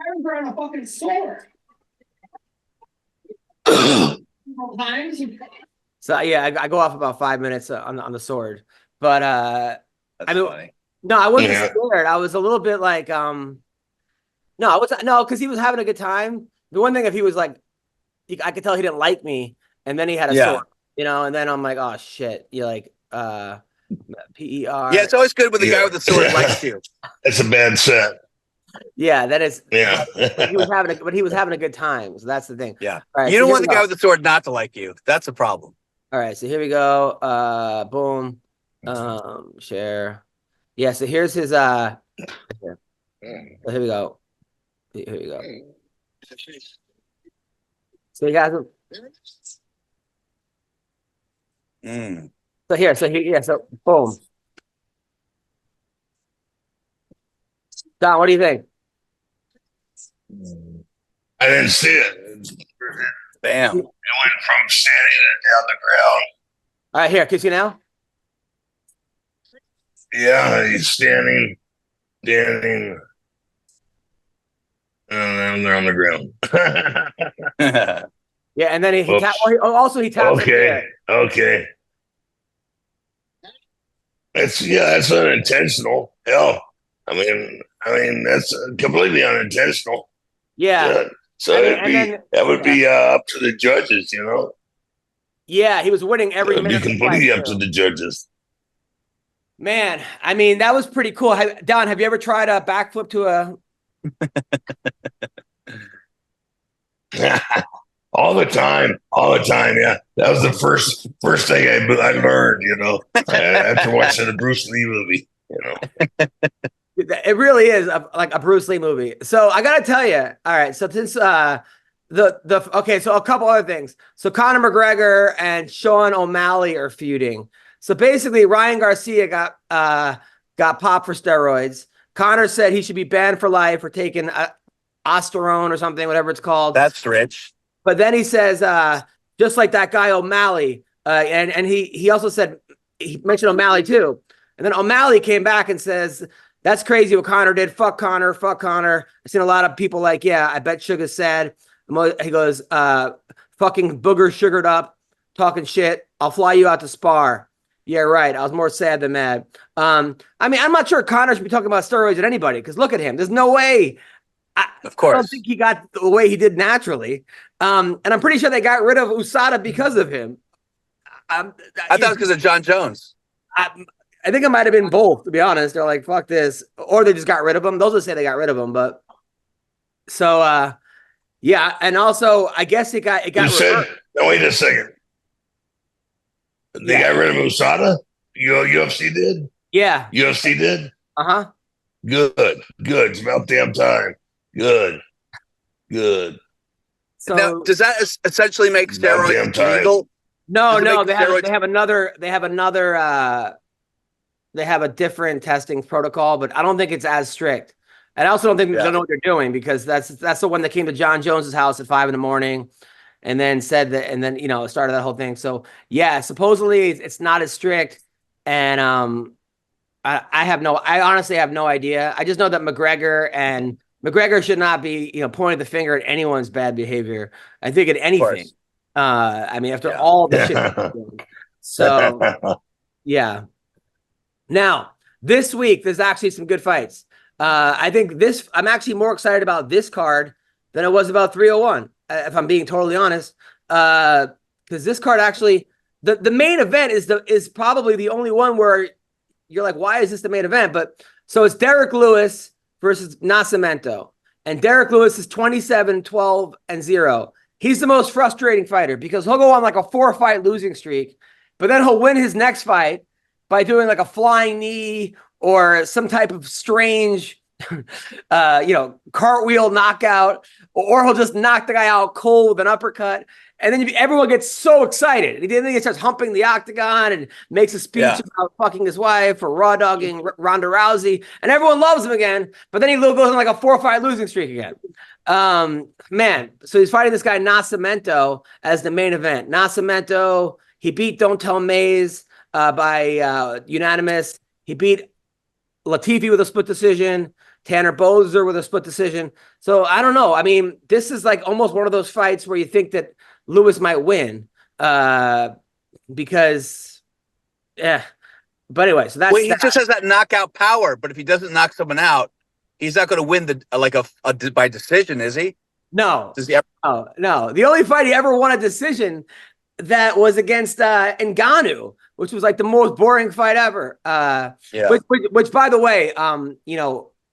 Aaron's wearing a fucking sword. So yeah, I go off about 5 minutes on the sword, but That's funny. no, I wasn't scared. I was a little bit like no, because he was having a good time. The one thing, if he was like, I could tell he didn't like me, and then he had a sword, and then I'm like, oh shit, you're like PER. Yeah, it's always good when the guy with the sword likes you. It's a bad set. Yeah, that is. Yeah. But he was having a good time. So that's the thing. Yeah. All right, You so don't want the here we guy go. with the sword not to like you. That's a problem. All right, so here we go. Boom. Share. Yeah, so here's his here. So here we go. Here we go. So he has So here, so boom. Don, what do you think? I didn't see it. Bam. It went from standing down the ground. All right, here, can you see now? Yeah, he's standing, and then they're on the ground. Yeah, and then he taps. He taps. Okay. That's unintentional. Hell, I mean that's completely unintentional. Yeah. So that would be up to the judges, you know. Yeah, he was winning every minute. It'd be completely up to the judges. Man, I mean, that was pretty cool. Don, have you ever tried a backflip to a? All the time. Yeah, that was the first thing I learned. You know, after watching the Bruce Lee movie. You know, it really is like a Bruce Lee movie. So I gotta tell you, all right. So since okay, so a couple other things. So Conor McGregor and Sean O'Malley are feuding. So basically, Ryan Garcia got popped for steroids. Conor said he should be banned for life for taking osterone or something, whatever it's called. That's rich. But then he says, just like that guy O'Malley, and he also said, he mentioned O'Malley too. And then O'Malley came back and says, that's crazy what Conor did. Fuck Conor. I've seen a lot of people like, yeah, I bet Sugar's sad. He goes, fucking booger sugared up, talking shit. I'll fly you out to spar. Yeah, right. I was more sad than mad. I mean, I'm not sure Conor should be talking about steroids at anybody because look at him. There's no way. Of course. I don't think he got the way he did naturally. And I'm pretty sure they got rid of USADA because of him. I thought it was because of John Jones. I think it might have been both, to be honest. They're like, fuck this. Or they just got rid of him. Those will say they got rid of him. But so, yeah. And also, I guess it got no, wait a second. They got rid of USADA? UFC did? Yeah. UFC did? Uh-huh. Good. It's about damn time. Good. So now, does that essentially make steroids illegal? No. They have a different testing protocol, but I don't think it's as strict. And I also don't think they know what they're doing because that's the one that came to John Jones's house at 5 a.m. and then said that, and then started that whole thing. So yeah, supposedly it's not as strict, and I honestly have no idea. I just know that McGregor should not be pointing the finger at anyone's bad behavior. I think at anything. I mean, after all the shit. So yeah. Now this week there's actually some good fights. I think I'm actually more excited about this card than I was about 301. If I'm being totally honest, because this card actually, the main event is probably the only one where you're like, why is this the main event? But so it's Derek Lewis versus Nascimento, and Derek Lewis is 27-12-0. He's the most frustrating fighter because he'll go on like a 4-fight losing streak, but then he'll win his next fight by doing like a flying knee or some type of strange cartwheel knockout, or he'll just knock the guy out cold with an uppercut. And then everyone gets so excited. And then he starts humping the octagon and makes a speech about fucking his wife or raw dogging Ronda Rousey. And everyone loves him again. But then he goes on like a 4-fight losing streak again. Man, so he's fighting this guy Nascimento as the main event. Nascimento, he beat Don't Tell Mays by unanimous. He beat Latifi with a split decision. Tanner Bozer with a split decision. So I don't know. I mean, this is like almost one of those fights where you think that Lewis might win because, yeah. But anyway, so that's. He just has that knockout power. But if he doesn't knock someone out, he's not going to win by decision, is he? No. Does he ever? Oh, no. The only fight he ever won a decision that was against Ngannou, which was like the most boring fight ever. Which by the way,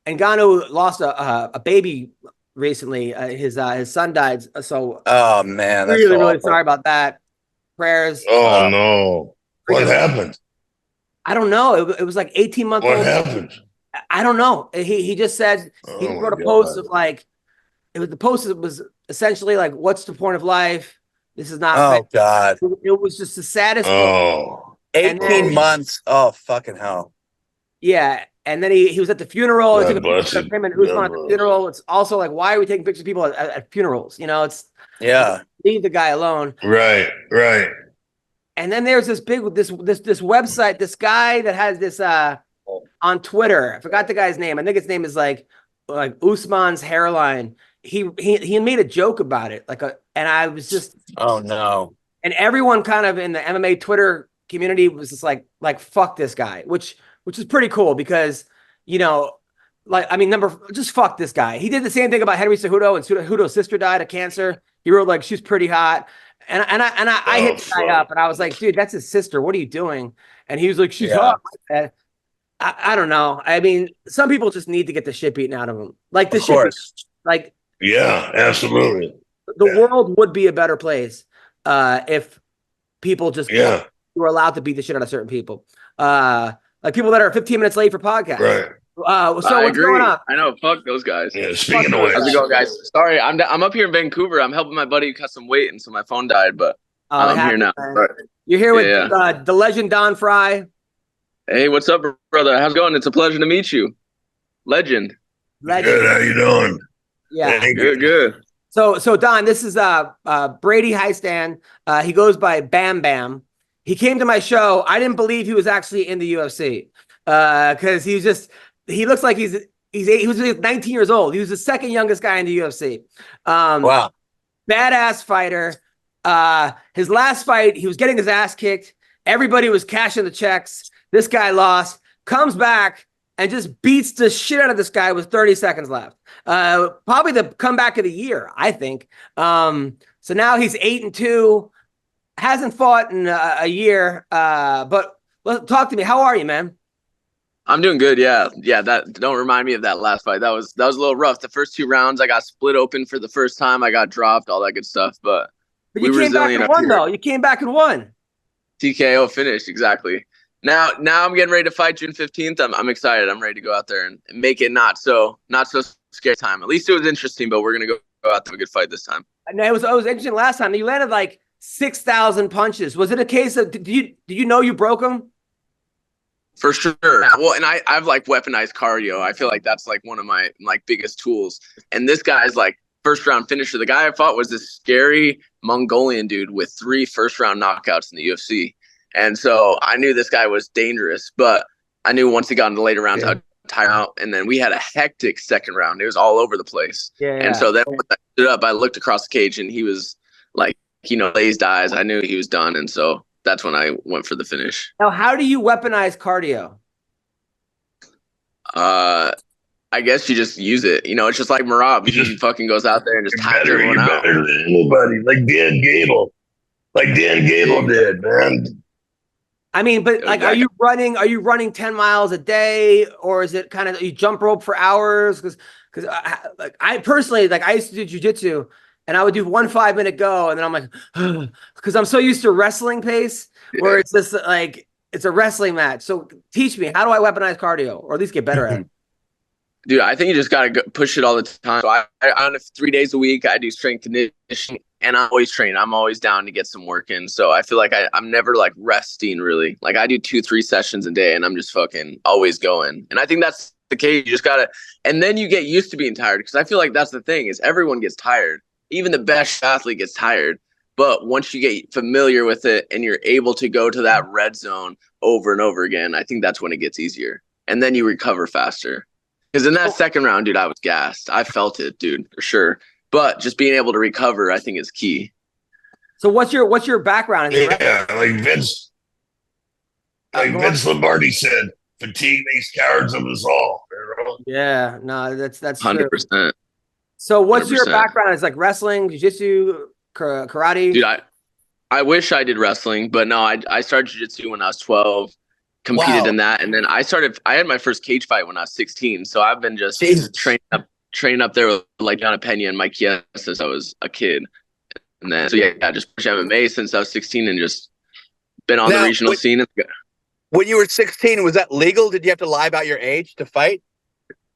Ngannou lost a baby recently. His son died. So oh man, that's really sorry about that. Prayers. Oh no, what happened? I don't know. It was like 18 months old. What happened? I don't know. He just said he wrote a post of like, the post was essentially like, what's the point of life? This is not. Oh God. It was just the saddest. Oh, 18 months. Oh fucking hell. Yeah, and then he was at the funeral. He took a bless picture of you. him and Usman at God the bless. funeral. It's also like, why are we taking pictures of people at funerals? You know, it's Yeah. leave the guy alone. Right. And then there's this website, this guy that has this on Twitter. I forgot the guy's name. I think his name is like Usman's hairline. He made a joke about it, and I was just, oh no. And everyone kind of in the MMA Twitter community was just like fuck this guy, which is pretty cool because, you know, just fuck this guy. He did the same thing about Henry Cejudo, and Cejudo's sister died of cancer. He wrote like she's pretty hot, and I hit the guy up, and I was like, dude, that's his sister. What are you doing? And he was like, she's hot. I don't know. I mean, some people just need to get the shit beaten out of them. Like the shit, like yeah, absolutely. The world would be a better place if people just were allowed to beat the shit out of certain people. Like people that are 15 minutes late for podcasts. Right. So what's going on? I know. Fuck those guys. Yeah, speaking of which. How's it going, guys? Sorry, I'm up here in Vancouver. I'm helping my buddy cut some weight, and so my phone died, but I'm here now. You're here with the legend Don Frye. Hey, what's up, brother? How's it going? It's a pleasure to meet you. Legend. Good. How you doing? Yeah. Good. So Don, this is Brady Hiestand. He goes by Bam Bam. He came to my show. I didn't believe he was actually in the UFC because he looks like he was 19 years old. He was the second youngest guy in the UFC. Wow. Badass fighter. His last fight, he was getting his ass kicked. Everybody was cashing the checks. This guy lost, comes back and just beats the shit out of this guy with 30 seconds left. Probably the comeback of the year, I think. So now he's 8-2, hasn't fought in a year. But talk to me. How are you, man? I'm doing good. Yeah. That don't remind me of that last fight. That was a little rough. The first 2 rounds, I got split open for the first time. I got dropped, all that good stuff. But you came back and won, though. You came back and won. TKO finish, exactly. Now I'm getting ready to fight June 15th. I'm excited. I'm ready to go out there and make it not so scary time. At least it was interesting, but we're gonna go out to a good fight this time. No, it was interesting last time. You landed like 6,000 punches. Was it a case of did you know you broke them? For sure. Well, and I've like weaponized cardio. I feel like that's like one of my like biggest tools. And this guy's like first round finisher. The guy I fought was this scary Mongolian dude with 3 first round knockouts in the UFC. And so I knew this guy was dangerous, but I knew once he got into later rounds, I'd tire out. And then we had a hectic second round. It was all over the place. And so then when I stood up, I looked across the cage and he was like, glazed eyes. I knew he was done. And so that's when I went for the finish. Now, how do you weaponize cardio? I guess you just use it. It's just like Marab. He fucking goes out there and just tires everyone out. Better than anybody, like Dan Gable. Like Dan Gable did, man. I mean, but like, are you running 10 miles a day, or is it kind of you jump rope for hours? Because I personally, like, I used to do jujitsu, and I would do 1 5-minute go, and then I'm like, because I'm so used to wrestling pace, where it's just like it's a wrestling match. So teach me, how do I weaponize cardio, or at least get better at it? Dude, I think you just gotta push it all the time. So I on 3 days a week, I do strength conditioning, and I always train. I'm always down to get some work in. So I feel like I'm never like resting really. Like I do 2-3 sessions a day, and I'm just fucking always going. And I think that's the case. You just gotta, and then you get used to being tired, because I feel like that's the thing is everyone gets tired. Even the best athlete gets tired. But once you get familiar with it and you're able to go to that red zone over and over again, I think that's when it gets easier. And then you recover faster. Because in that second round, dude, I was gassed. I felt it, dude, for sure. But just being able to recover, I think, is key. So what's your background? Yeah, like Vince Lombardi said, fatigue makes cowards of us all. Yeah, no, that's 100%. So what's 100%. your background? It's like wrestling, jiu-jitsu, karate? Dude, I wish I did wrestling, but no, I started jiu-jitsu when I was 12. Competed in that, and then I had my first cage fight when I was 16. So I've been just training up there with like John Pena and Mike Chiesa since I was a kid. And then just pushed MMA since I was 16 and just been on the regional scene. When you were 16, was that legal? Did you have to lie about your age to fight?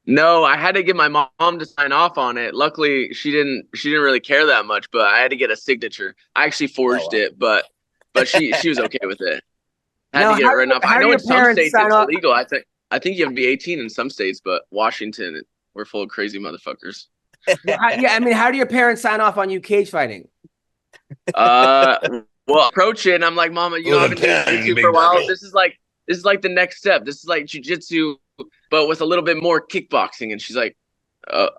No, I had to get my mom to sign off on it. Luckily, she didn't really care that much, but I had to get a signature. I actually forged it, but she was okay with it. Had to get it written up. I know in some states it's illegal. I think you have to be 18 in some states, but Washington, we're full of crazy motherfuckers. I mean, how do your parents sign off on you cage fighting? Well, approach it, and I'm like, Mama, you know, I've been doing jiu-jitsu for a while. This is like the next step. This is like jiu-jitsu, but with a little bit more kickboxing. And she's like,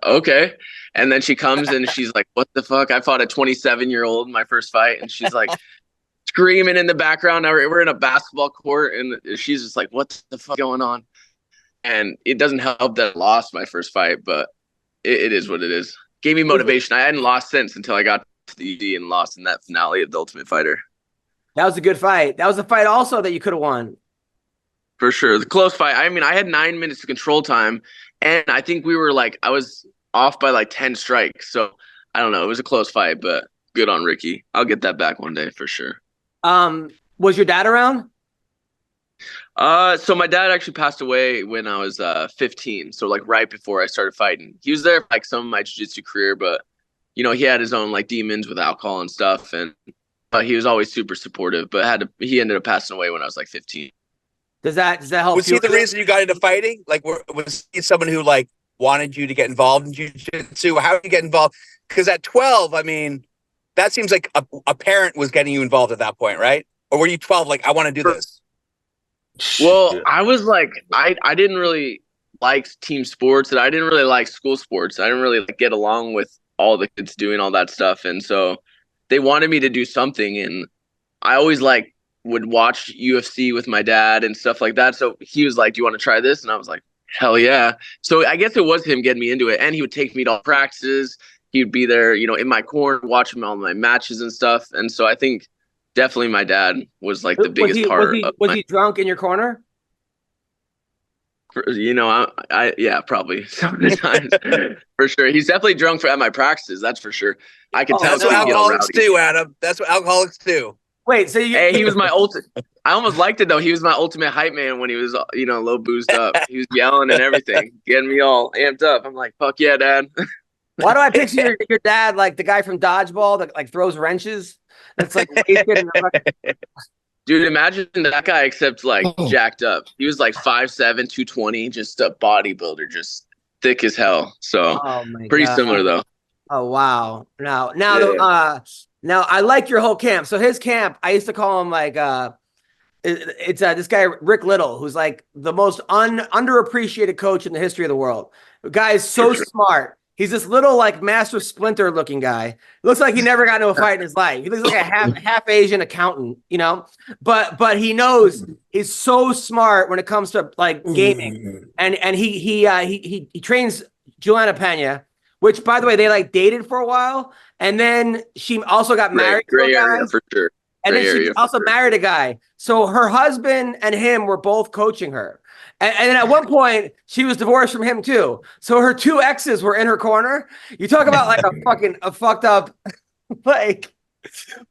okay. And then she comes and she's like, what the fuck? I fought a 27-year-old in my first fight, and she's like screaming in the background. We're in a basketball court, and she's just like, what the fuck going on? And it doesn't help that I lost my first fight, but it is what it is. Gave me motivation. I hadn't lost since until I got to the ED and lost in that finale of The Ultimate Fighter. That was a good fight. That was a fight also that you could have won. For sure. The close fight. I mean, I had 9 minutes of control time, and I think we were like, I was off by like 10 strikes. So I don't know. It was a close fight, but good on Ricky. I'll get that back one day for sure. Was your dad around? So my dad actually passed away when I was 15. So like right before I started fighting. He was there for like some of my jiu-jitsu career, but you know, he had his own like demons with alcohol and stuff, and he was always super supportive, but he ended up passing away when I was like 15. Does that help? Was he the reason you got into fighting? Like, was he someone who like wanted you to get involved in jiu-jitsu? How did you get involved? Because at 12, I mean, that seems like a parent was getting you involved at that point, right? Or were you 12? Like, I want to do this. Well, I was like, I didn't really like team sports, and I didn't really like school sports. I didn't really like, get along with all the kids doing all that stuff, and so they wanted me to do something, and I always like would watch UFC with my dad and stuff like that. So he was like, do you want to try this? And I was like, hell yeah. So I guess it was him getting me into it, and he would take me to all practices. He would be there, you know, in my corner, watching all my matches and stuff. And so I think definitely my dad was like the biggest part. Was he drunk in your corner? You know, yeah, probably sometimes for sure. He's definitely drunk at my practices. That's for sure. I can tell. That's what alcoholics do, Adam. That's what alcoholics do. Wait, so he was my ultimate. I almost liked it though. He was my ultimate hype man when he was, you know, a little boozed up. He was yelling and everything, getting me all amped up. I'm like, fuck yeah, Dad. Why do I picture your dad like the guy from Dodgeball that like throws wrenches? That's like dude, imagine that guy except like jacked up. He was like 5'7", 220, just a bodybuilder, just thick as hell. So pretty similar though. Oh wow. Now I like your whole camp. So his camp, I used to call him like it's this guy Rick Little, who's like the most underappreciated coach in the history of the world. The guy is so smart. He's this little like Master Splinter looking guy. Looks like he never got into a fight in his life. He looks like a half Asian accountant, you know. But he knows he's so smart when it comes to like gaming. And he trains Juliana Pena, which by the way they like dated for a while, and then she also got married. Gray area for sure. And then she also married a guy. So her husband and him were both coaching her. And then at one point, she was divorced from him too. So her two exes were in her corner. You talk about like a fucked up, like,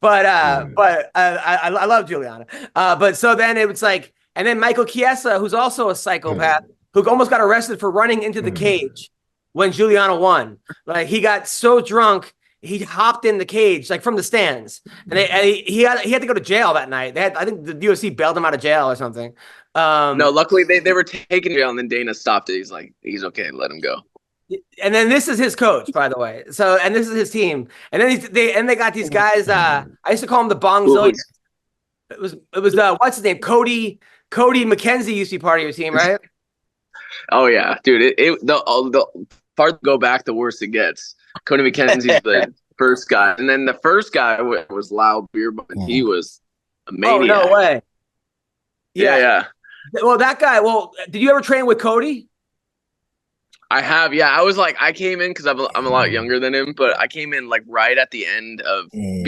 but I love Juliana. But so then it was like, and then Michael Chiesa, who's also a psychopath, who almost got arrested for running into the cage when Juliana won. Like he got so drunk, he hopped in the cage, like from the stands, and he had to go to jail that night. I think the UFC bailed him out of jail or something. No, luckily they were taking jail, and then Dana stopped it. He's like, he's okay, let him go. And then this is his coach, by the way. So, and this is his team. And then they got these guys. I used to call them the Bongzillions. It was what's his name? Cody McKenzie used to be part of your team, right? Oh yeah, dude. The farther go back, the worse it gets. Cody McKenzie's the first guy, and then the first guy was Loud Beer, but he was a maniac. Oh no way! Yeah. Well, that guy. Well, did you ever train with Cody? I have. Yeah, I was like, I came in because I'm a lot younger than him, but I came in like right at the end of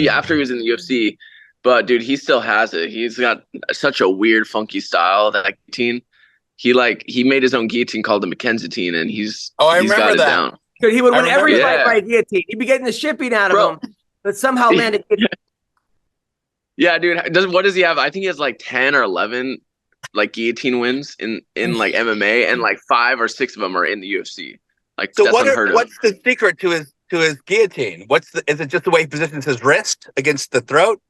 after he was in the UFC. But dude, he still has it. He's got such a weird, funky style. That guillotine. He made his own guillotine called the McKenzie, and he's remember got it that. down. Dude, he would win every fight by guillotine. He'd be getting the shit beat out of him, but somehow landed. Yeah, dude. What does he have? I think he has like 10 or 11 like guillotine wins in like MMA, and like 5 or 6 of them are in the UFC. Like, So that's unheard of. what's the secret to his guillotine? Is it just the way he positions his wrist against the throat?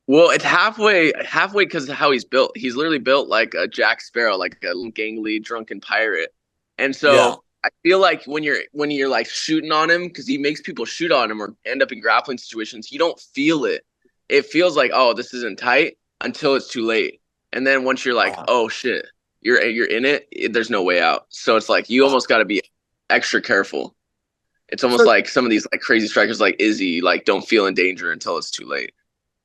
Well, it's halfway because of how he's built. He's literally built like a Jack Sparrow, like a gangly drunken pirate. And so I feel like when you're like shooting on him, because he makes people shoot on him or end up in grappling situations, you don't feel it. It feels like, oh, this isn't tight until it's too late. And then once you're like, oh shit, you're in it, there's no way out. So it's like you almost got to be extra careful. It's almost like some of these like crazy strikers like Izzy like don't feel in danger until it's too late.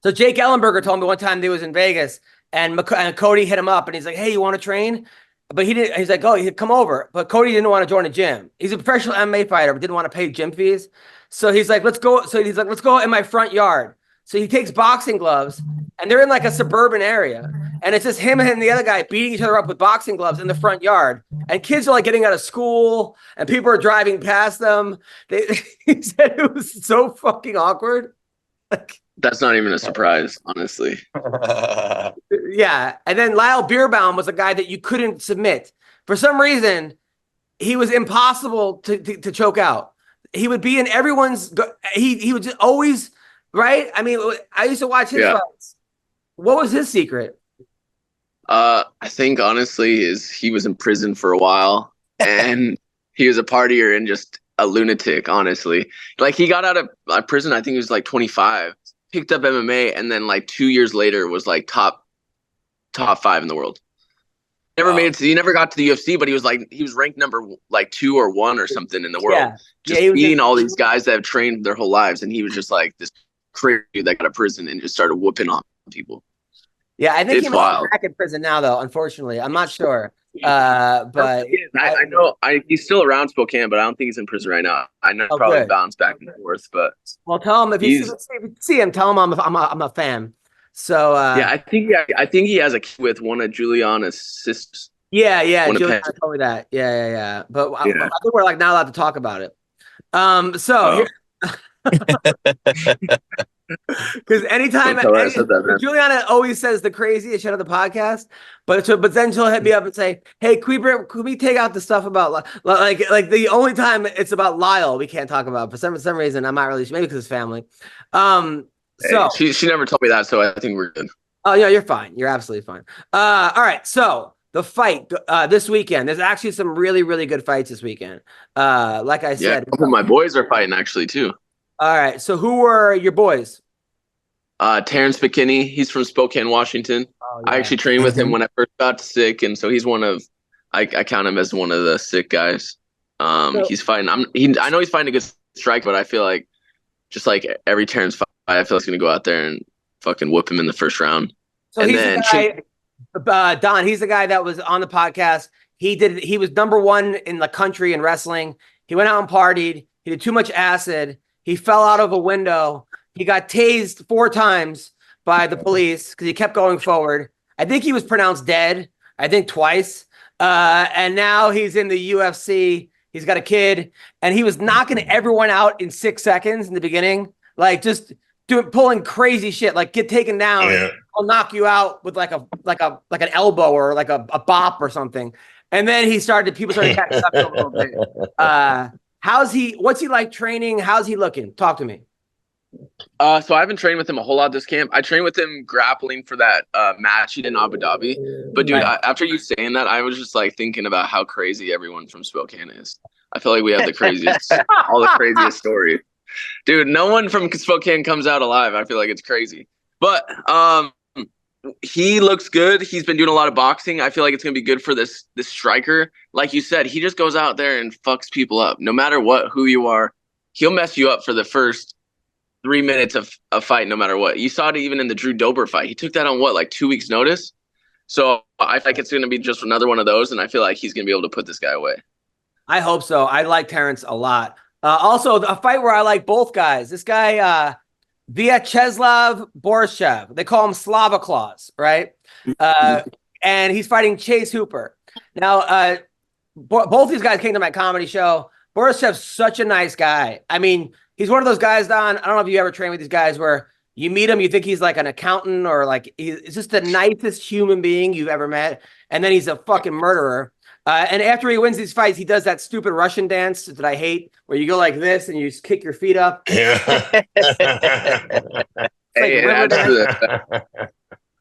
So Jake Ellenberger told me one time he was in Vegas and Cody hit him up and he's like, hey, you want to train? But he didn't. He's like, oh, he'd come over. But Cody didn't want to join a gym. He's a professional MMA fighter, but didn't want to pay gym fees. So he's like, let's go. So he's like, let's go in my front yard. So he takes boxing gloves and they're in like a suburban area. And it's just him and the other guy beating each other up with boxing gloves in the front yard. And kids are like getting out of school and people are driving past them. He said it was so fucking awkward. Like, that's not even a surprise, honestly. Yeah. And then Lyle Beerbaum was a guy that you couldn't submit. For some reason, he was impossible to choke out. He would be in everyone's, he would just always, right? I mean, I used to watch his fights. What was his secret? I think honestly he was in prison for a while and he was a partier and just a lunatic, honestly. Like he got out of prison, I think he was like 25. Picked up MMA, and then like 2 years later was like top 5 in the world. Never made it to. He never got to the UFC, but he was ranked number like 2 or 1 or something in the world. Just beating all these guys that have trained their whole lives, and he was just like this crazy dude that got out of prison and just started whooping on people. Yeah, I think he might be back in prison now, though. Unfortunately, I'm not sure. But I know he's still around Spokane, but I don't think he's in prison right now. I know probably bounced back and forth, but tell him if you see him, tell him I'm a fan. So yeah, I think he has a kid with one of Juliana's sisters. Yeah, Juliana told me that. Yeah. But I think we're like not allowed to talk about it. Because anytime Juliana always says the craziest shit on the podcast, but then she'll hit me up and say, "Hey, could we take out the stuff about like the only time it's about Lyle we can't talk about for some reason. I'm not really sure, maybe because it's family." So she never told me that, so I think we're good. Oh yeah, you're fine. You're absolutely fine. All right, so the fight this weekend. There's actually some really really good fights this weekend. Like I said, a couple of my boys are fighting actually too. All right. So who were your boys? Terrence McKinney. He's from Spokane, Washington. Oh, yeah. I actually trained with him when I first got sick, and so he's one of I count him as one of the sick guys. He's fighting. I know he's fighting a good strike, but I feel like just like every Terrence fight, I feel he's gonna go out there and fucking whoop him in the first round. So and he's then the guy, Don. He's the guy that was on the podcast. He was number 1 in the country in wrestling. He went out and partied. He did too much acid. He fell out of a window. He got tased 4 times by the police because he kept going forward. I think he was pronounced dead. I think twice. And now he's in the UFC. He's got a kid, and he was knocking everyone out in 6 seconds in the beginning, like just pulling crazy shit, like get taken down. Yeah. I'll knock you out with like an elbow or like a bop or something. And then people started catching up a little bit. What's he like training? How's he looking? Talk to me. So I haven't trained with him a whole lot this camp. I trained with him grappling for that match he did in Abu Dhabi. But dude, after you saying that, I was just like thinking about how crazy everyone from Spokane is. I feel like we have the craziest, all the craziest stories. Dude, no one from Spokane comes out alive. I feel like it's crazy. But he looks good. He's been doing a lot of boxing. I feel like it's going to be good for this striker. Like you said, he just goes out there and fucks people up. No matter who you are, he'll mess you up for the first 3 minutes of a fight, no matter what. You saw it even in the Drew Dober fight. He took that on like 2 weeks notice. So I think it's going to be just another one of those. And I feel like he's going to be able to put this guy away. I hope so. I like Terrence a lot. Also, a fight where I like both guys. This guy, Vyacheslav Borishev. They call him Slava Claus, right? And he's fighting Chase Hooper. Now, both these guys came to my comedy show. Borishev's such a nice guy. I mean, he's one of those guys, Don. I don't know if you ever trained with these guys where You meet him, you think he's like an accountant or like he's just the nicest human being you've ever met. And then he's a fucking murderer. And after he wins these fights, he does that stupid Russian dance that I hate, where you go like this and you just kick your feet up. Yeah.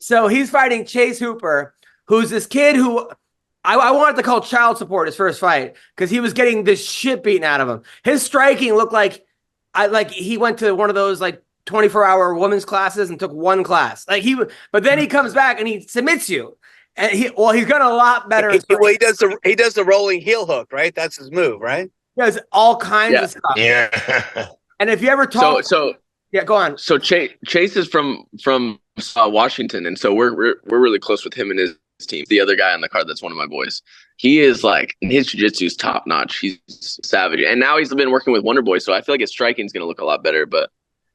So he's fighting Chase Hooper, who's this kid who I wanted to call child support his first fight because he was getting this shit beaten out of him. His striking looked like he went to one of those like 24-hour women's classes and took one class. But then he comes back and he submits you. And he's got a lot better. He does the rolling heel hook, right? That's his move, right? He does all kinds of stuff. Yeah. And if you ever talk, yeah, go on. So Chase is from Washington, and so we're really close with him and his team. The other guy on the card, that's one of my boys. He is like, his jiu-jitsu is top notch. He's savage, and now he's been working with Wonder Boy, so I feel like his striking is going to look a lot better. But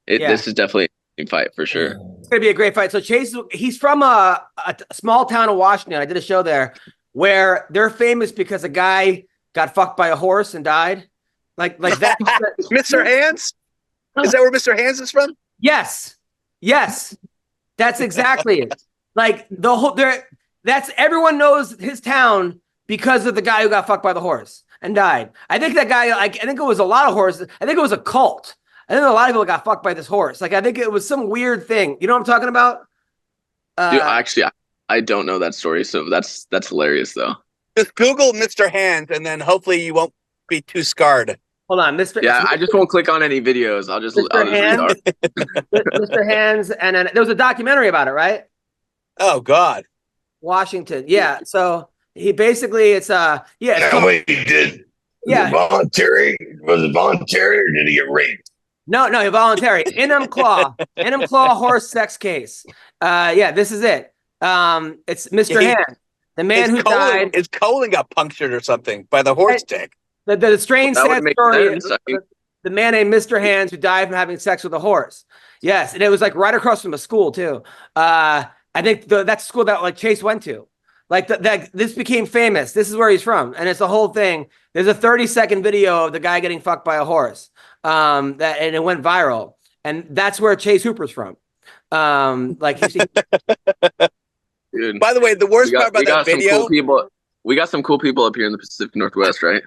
this is definitely a fight for sure. It's going to be a great fight. So Chase, he's from a small town of Washington. I did a show there where they're famous because a guy got fucked by a horse and died. Like that. Mr. Hands? Is that where Mr. Hands is from? Yes. That's exactly it. Like everyone knows his town because of the guy who got fucked by the horse and died. I think that guy, I think it was a lot of horses. I think it was a cult. I think a lot of people got fucked by this horse. Like, I think it was some weird thing. You know what I'm talking about? Dude, actually, I don't know that story, so that's hilarious, though. Just Google Mr. Hands, and then hopefully you won't be too scarred. Hold on, Mr. Yeah, I just won't click on any videos. I'll just Hands, Mr. Hands, and then there was a documentary about it, right? Oh God, Washington. Yeah, so he basically it's wait, he did. Voluntary? Was it voluntary or did he get raped? No, voluntary. In-him claw horse sex case. This is it. It's Mr. Hand, the man who died. His colon got punctured or something by the horse dick. The strange sad story. The man named Mr. Hands who died from having sex with a horse. Yes, and it was like right across from a school too. I think that's school that like Chase went to. Like this became famous. This is where he's from, and it's the whole thing. There's a 30-second video of the guy getting fucked by a horse. And it went viral, and that's where Chase Hooper's from. Dude, by the way, the worst part about that video, we got some cool people up here in the Pacific Northwest, right?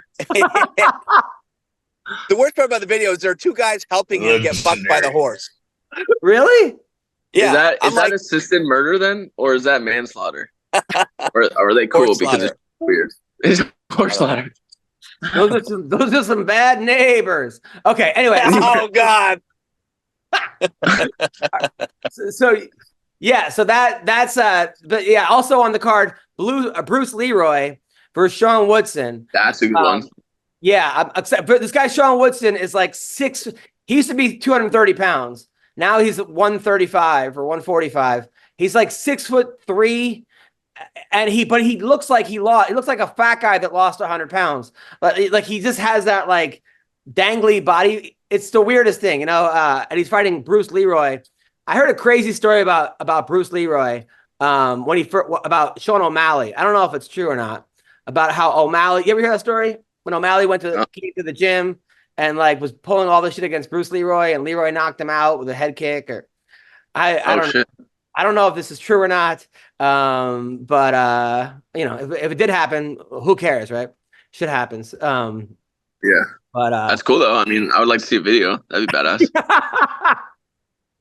The worst part about the video is there are two guys helping him get fucked by the horse. Really? Yeah. Is that assisted murder then, or is that manslaughter? or are they cool because it's weird? It's horse slaughter. Those are some bad neighbors. Okay. Anyway. Oh God. So that's but yeah. Also on the card, Bruce Leroy versus Sean Woodson. That's a good one. Yeah, but this guy Sean Woodson is like he used to be 230 pounds. Now he's 135 or 145. He's like 6'3". And he looks like he looks like a fat guy that lost 100 pounds. But like he just has that like dangly body. It's the weirdest thing, you know. And he's fighting Bruce Leroy. I heard a crazy story about Bruce Leroy about Sean O'Malley. I don't know if it's true or not. About how O'Malley. You ever hear that story? When O'Malley went to the gym and like was pulling all this shit against Bruce Leroy, and Leroy knocked him out with a head kick. Or I don't know if this is true or not. But you know, if it did happen, who cares, right? Shit happens. Yeah. But that's cool though. I mean, I would like to see a video. That'd be badass.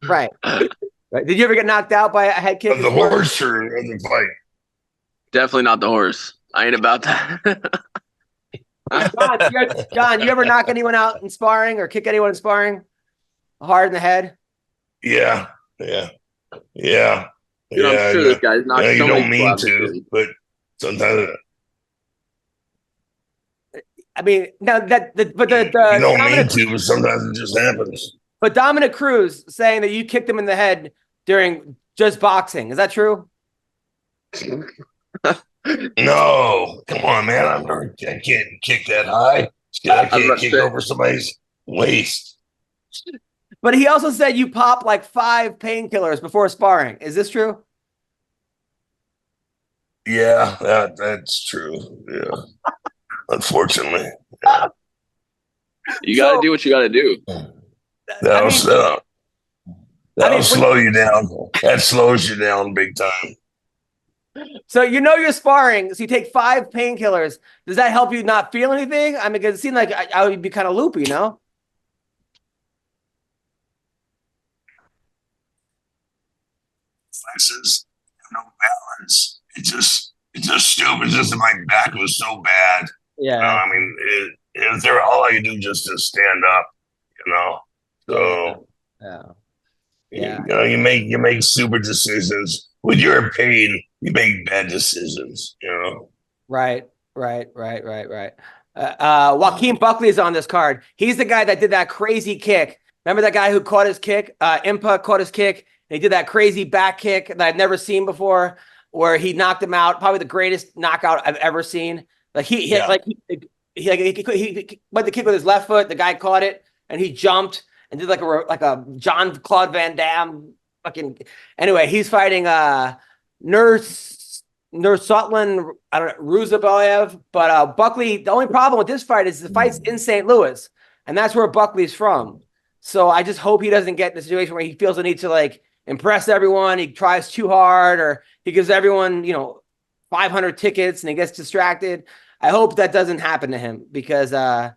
Right. Right. Did you ever get knocked out by a head kick? Of the horse or of the fight? Definitely not the horse. I ain't about that. John, you ever knock anyone out in sparring or kick anyone in sparring hard in the head? Yeah. Dude, I'm sure this guy's not. You don't mean to, but sometimes. I mean, now you don't mean to, but sometimes it just happens. But Dominic Cruz saying that you kicked him in the head during just boxing, is that true? No, come on, man! I can't kick that high. I can't kick over somebody's waist. But he also said you pop like 5 painkillers before sparring. Is this true? Yeah, that's true. Yeah, unfortunately. Yeah. You got to do what you got to do. That That'll slow you down. That slows you down big time. So you're sparring, so you take 5 painkillers. Does that help you not feel anything? I mean, because it seemed like I would be kind of loopy, no? Flexes, no balance. It's just stupid. It's just that my back was so bad. Yeah. I mean, if there all I could do just to stand up, So yeah. You make stupid decisions. When you're in pain, you make bad decisions. Right. Joaquin Buckley is on this card. He's the guy that did that crazy kick. Remember that guy who caught his kick? Impa caught his kick. And he did that crazy back kick that I've never seen before, where he knocked him out. Probably the greatest knockout I've ever seen. Like he went to kick with his left foot. The guy caught it and he jumped and did like a Jean-Claude Van Damme fucking. Anyway, he's fighting Nursotlan, I don't know, Ruzabayev. But Buckley, the only problem with this fight is the fight's in St. Louis, and that's where Buckley's from. So I just hope he doesn't get in a situation where he feels the need to like impress everyone. He tries too hard, or he gives everyone 500 tickets and he gets distracted. I hope that doesn't happen to him, because has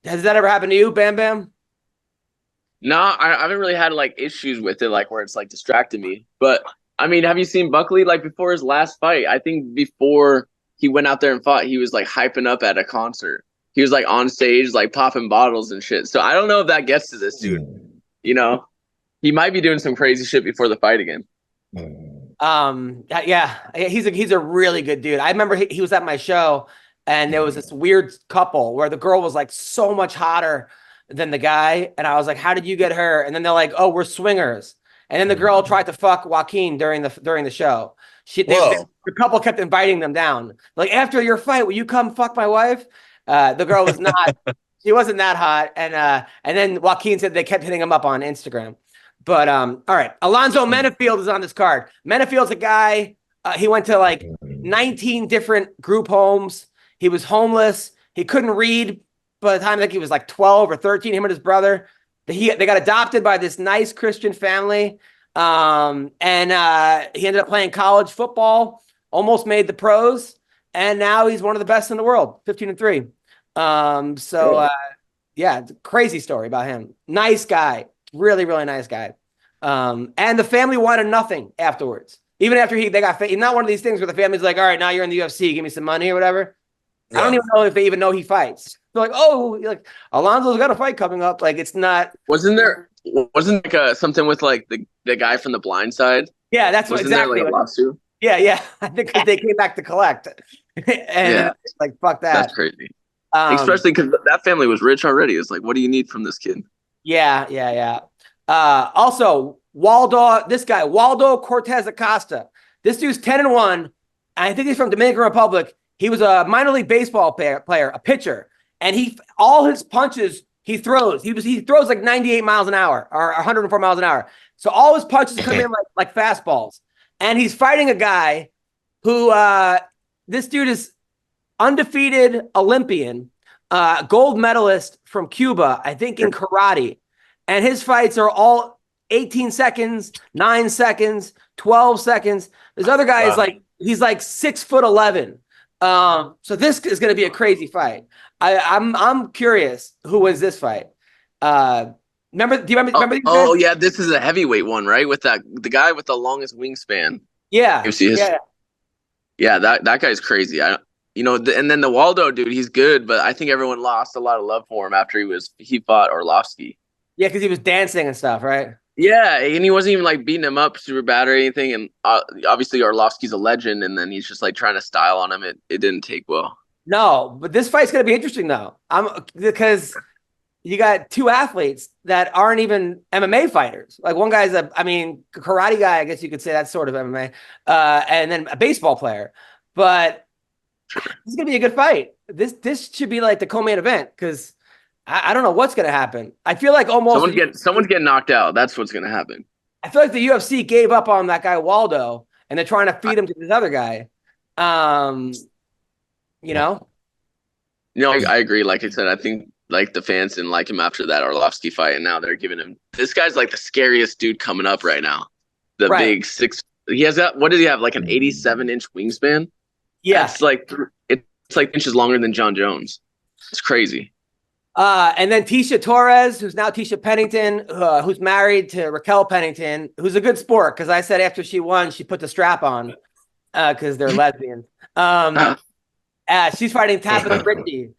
that ever happened to you, Bam Bam? No, I haven't really had like issues with it, like where it's like distracted me. But I mean, have you seen Buckley like before his last fight? I think before he went out there and fought, he was like hyping up at a concert. He was like on stage, like popping bottles and shit. So I don't know if that gets to this dude. He might be doing some crazy shit before the fight again. Yeah, he's a really good dude. I remember he was at my show, and there was this weird couple where the girl was like so much hotter than the guy, and I was like, "How did you get her?" And then they're like, "Oh, we're swingers." And then the girl tried to fuck Joaquin during the show. The couple kept inviting them down. Like, after your fight, will you come fuck my wife? The girl was not. She wasn't that hot, and then Joaquin said they kept hitting him up on Instagram. But all right, Alonzo Menafield is on this card. Menafield's a guy. He went to like 19 different group homes. He was homeless. He couldn't read by the time he was like 12 or 13. Him and his brother. They got adopted by this nice Christian family. And he ended up playing college football. Almost made the pros, and now he's one of the best in the world. 15-3. Yeah, crazy story about him. Nice guy. Really, really nice guy. And the family wanted nothing afterwards. Even after they got not one of these things where the family's like, all right, now you're in the UFC, give me some money or whatever. Yeah. I don't even know if they even know he fights. They're like, oh, like Alonzo's got a fight coming up. Like, it's not. Wasn't like something with like the guy from The Blind Side? Yeah, that's what exactly. There, like, a lawsuit? Yeah. I think they came back to collect. And like, fuck that. That's crazy. Especially because that family was rich already. It's like, what do you need from this kid? Yeah. Also, Waldo Cortez Acosta. This dude's 10-1. And I think he's from Dominican Republic. He was a minor league baseball player, a pitcher. And all his punches he throws. He throws like 98 miles an hour or 104 miles an hour. So all his punches come in like fastballs. And he's fighting a guy who this dude is undefeated Olympian, gold medalist from Cuba, I think in karate. And his fights are all 18 seconds, 9 seconds, 12 seconds. This other guy is like, he's like 6'11". So this is going to be a crazy fight. I'm curious who wins this fight. Do you remember? Oh yeah, this is a heavyweight one, right? With the guy with the longest wingspan. Yeah. Yeah, that guy's crazy. And then the Waldo dude, he's good, but I think everyone lost a lot of love for him after he fought Orlovsky. Yeah, because he was dancing and stuff, right? Yeah, and he wasn't even like beating him up super bad or anything. And obviously Orlovsky's a legend, and then he's just like trying to style on him. It didn't take well. No, but this fight's gonna be interesting though. Because you got two athletes that aren't even MMA fighters. Like one guy's karate guy, I guess you could say that's sort of MMA, and then a baseball player. But this is gonna be a good fight. This should be like the co-main event, because I don't know what's going to happen. I feel like almost someone's getting knocked out. That's what's going to happen. I feel like the UFC gave up on that guy Waldo, and they're trying to feed him to this other guy. I agree. Like I said, I think like the fans didn't like him after that Arlovsky fight, and now they're giving him. This guy's like the scariest dude coming up right now. The big 6. He has that. What does he have? Like an 87-inch wingspan. Yeah, it's like inches longer than John Jones. It's crazy. And then Tisha Torres, who's now Tisha Pennington, who's married to Raquel Pennington, who's a good sport because I said after she won, she put the strap on because they're lesbians. She's fighting Tabitha Ritchie.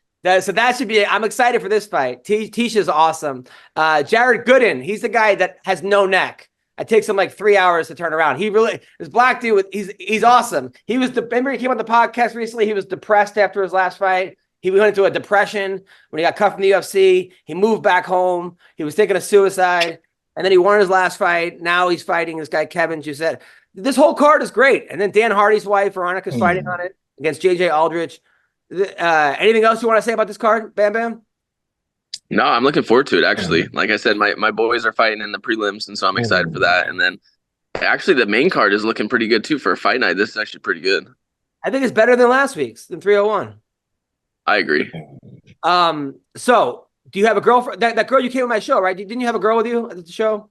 So that should be. I'm excited for this fight. Tisha's awesome. Jared Gooden, he's the guy that has no neck. It takes him like 3 hours to turn around. He really, this black dude, he's awesome. Remember he came on the podcast recently. He was depressed after his last fight. He went into a depression when he got cut from the UFC. He moved back home. He was thinking of suicide. And then he won his last fight. Now he's fighting this guy, Kevin Giussette. This whole card is great. And then Dan Hardy's wife, Veronica's fighting on it against JJ Aldrich. Anything else you want to say about this card, Bam Bam? No, I'm looking forward to it, actually. Like I said, my boys are fighting in the prelims, and so I'm excited for that. And then actually the main card is looking pretty good, too, for a fight night. This is actually pretty good. I think it's better than last week's, than 301. I agree. So do you have a girlfriend? That girl you came on my show, right? Didn't you have a girl with you at the show?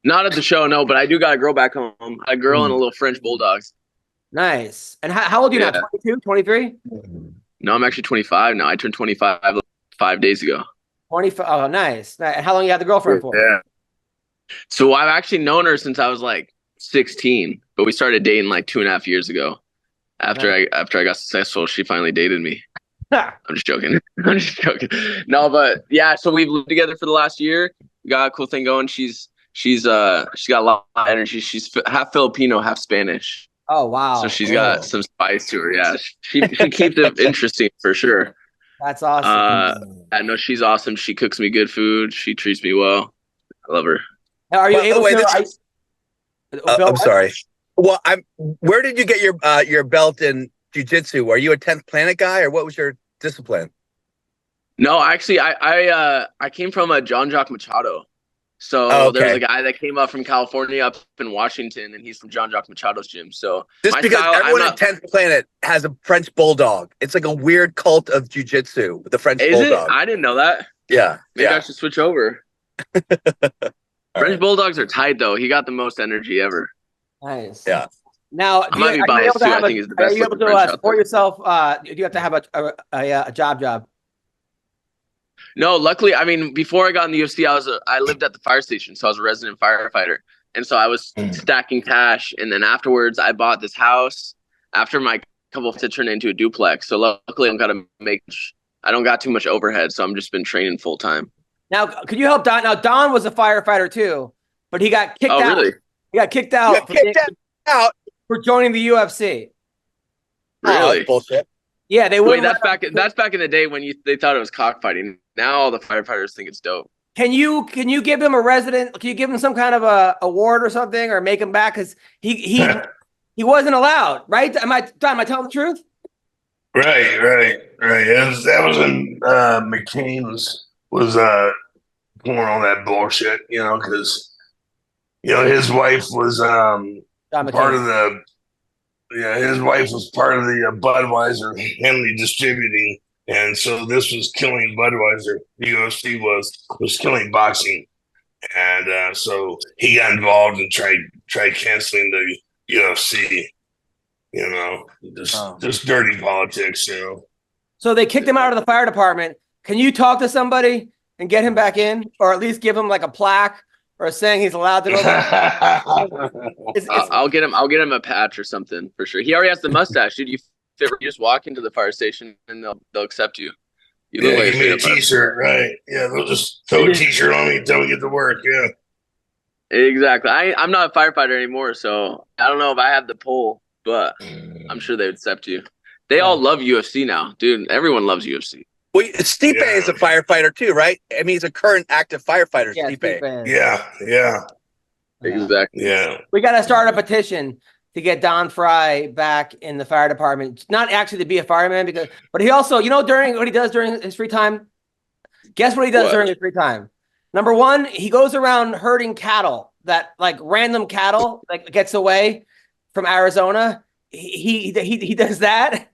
Not at the show, no, but I do got a girl back home. A girl and a little French bulldogs. Nice. And how old are you now? 22, 23? No, I'm actually 25 now. I turned 25 5 days ago. 25. Oh, nice. And how long you had the girlfriend for? Yeah. So I've actually known her since I was like 16, but we started dating like 2.5 years ago. After I got successful, she finally dated me. I'm just joking. No, but yeah, so we've lived together for the last year. We got a cool thing going. She's got a lot of energy. She's half Filipino, half Spanish. Oh, wow. So she's got some spice to her. Yeah, she keeps it interesting for sure. That's awesome. I know she's awesome. She cooks me good food. She treats me well. I love her. Now, are you able to? I'm sorry. Well, where did you get your belt in jiu-jitsu? Are you a 10th Planet guy, or what was your discipline? No, actually, I came from a John Jock Machado. So there's a guy that came up from California up in Washington, and he's from John Jock Machado's gym. So just because everyone at 10th Planet has a French Bulldog. It's like a weird cult of jiu-jitsu with the French Bulldog. I didn't know that. Yeah. Maybe I should switch over. French Bulldogs are tight, though. He got the most energy ever. Nice. Yeah. Now, I might be biased, too. I think he's the best. Are you able to support yourself? Do you have to have a job? No, luckily, I mean, before I got in the UFC, I lived at the fire station, so I was a resident firefighter, and so I was stacking cash. And then afterwards, I bought this house after my couple to turn it into a duplex. So luckily, I don't got too much overhead, so I'm just been training full time. Now, could you help Don? Now, Don was a firefighter too, but he got kicked out. Really? He got kicked out. For joining the UFC. Really? Bullshit. Yeah, they wait. That's back in the day when they thought it was cockfighting. Now all the firefighters think it's dope. Can you give him a resident? Can you give him some kind of a award or something, or make him back because he wasn't allowed, right? Am I telling the truth? Right. That was when McCain was pulling all that bullshit, because his wife was part of the. Yeah, his wife was part of the Budweiser Henley distributing, and so this was killing Budweiser. The UFC was killing boxing, and so he got involved and tried canceling the UFC. Just dirty politics. So they kicked him out of the fire department. Can you talk to somebody and get him back in, or at least give him like a plaque? Or saying he's allowed to go back. I'll get him a patch or something for sure. He already has the mustache, dude. You just walk into the fire station and they'll accept you. You look like give me a t-shirt, right? Yeah, they'll just throw a t-shirt on me until we get to work. Yeah, exactly. I'm not a firefighter anymore, so I don't know if I have the pull, but I'm sure they would accept you. They all love UFC now, dude. Everyone loves UFC. Well, Stipe is a firefighter too, right? I mean, he's a current active firefighter, Stipe. Yeah. Exactly. Yeah. We got to start a petition to get Don Frye back in the fire department. Not actually to be a fireman, but he also, during what he does during his free time. Guess what he does during his free time? Number one, he goes around herding cattle, that like random cattle, like gets away from Arizona. He does that,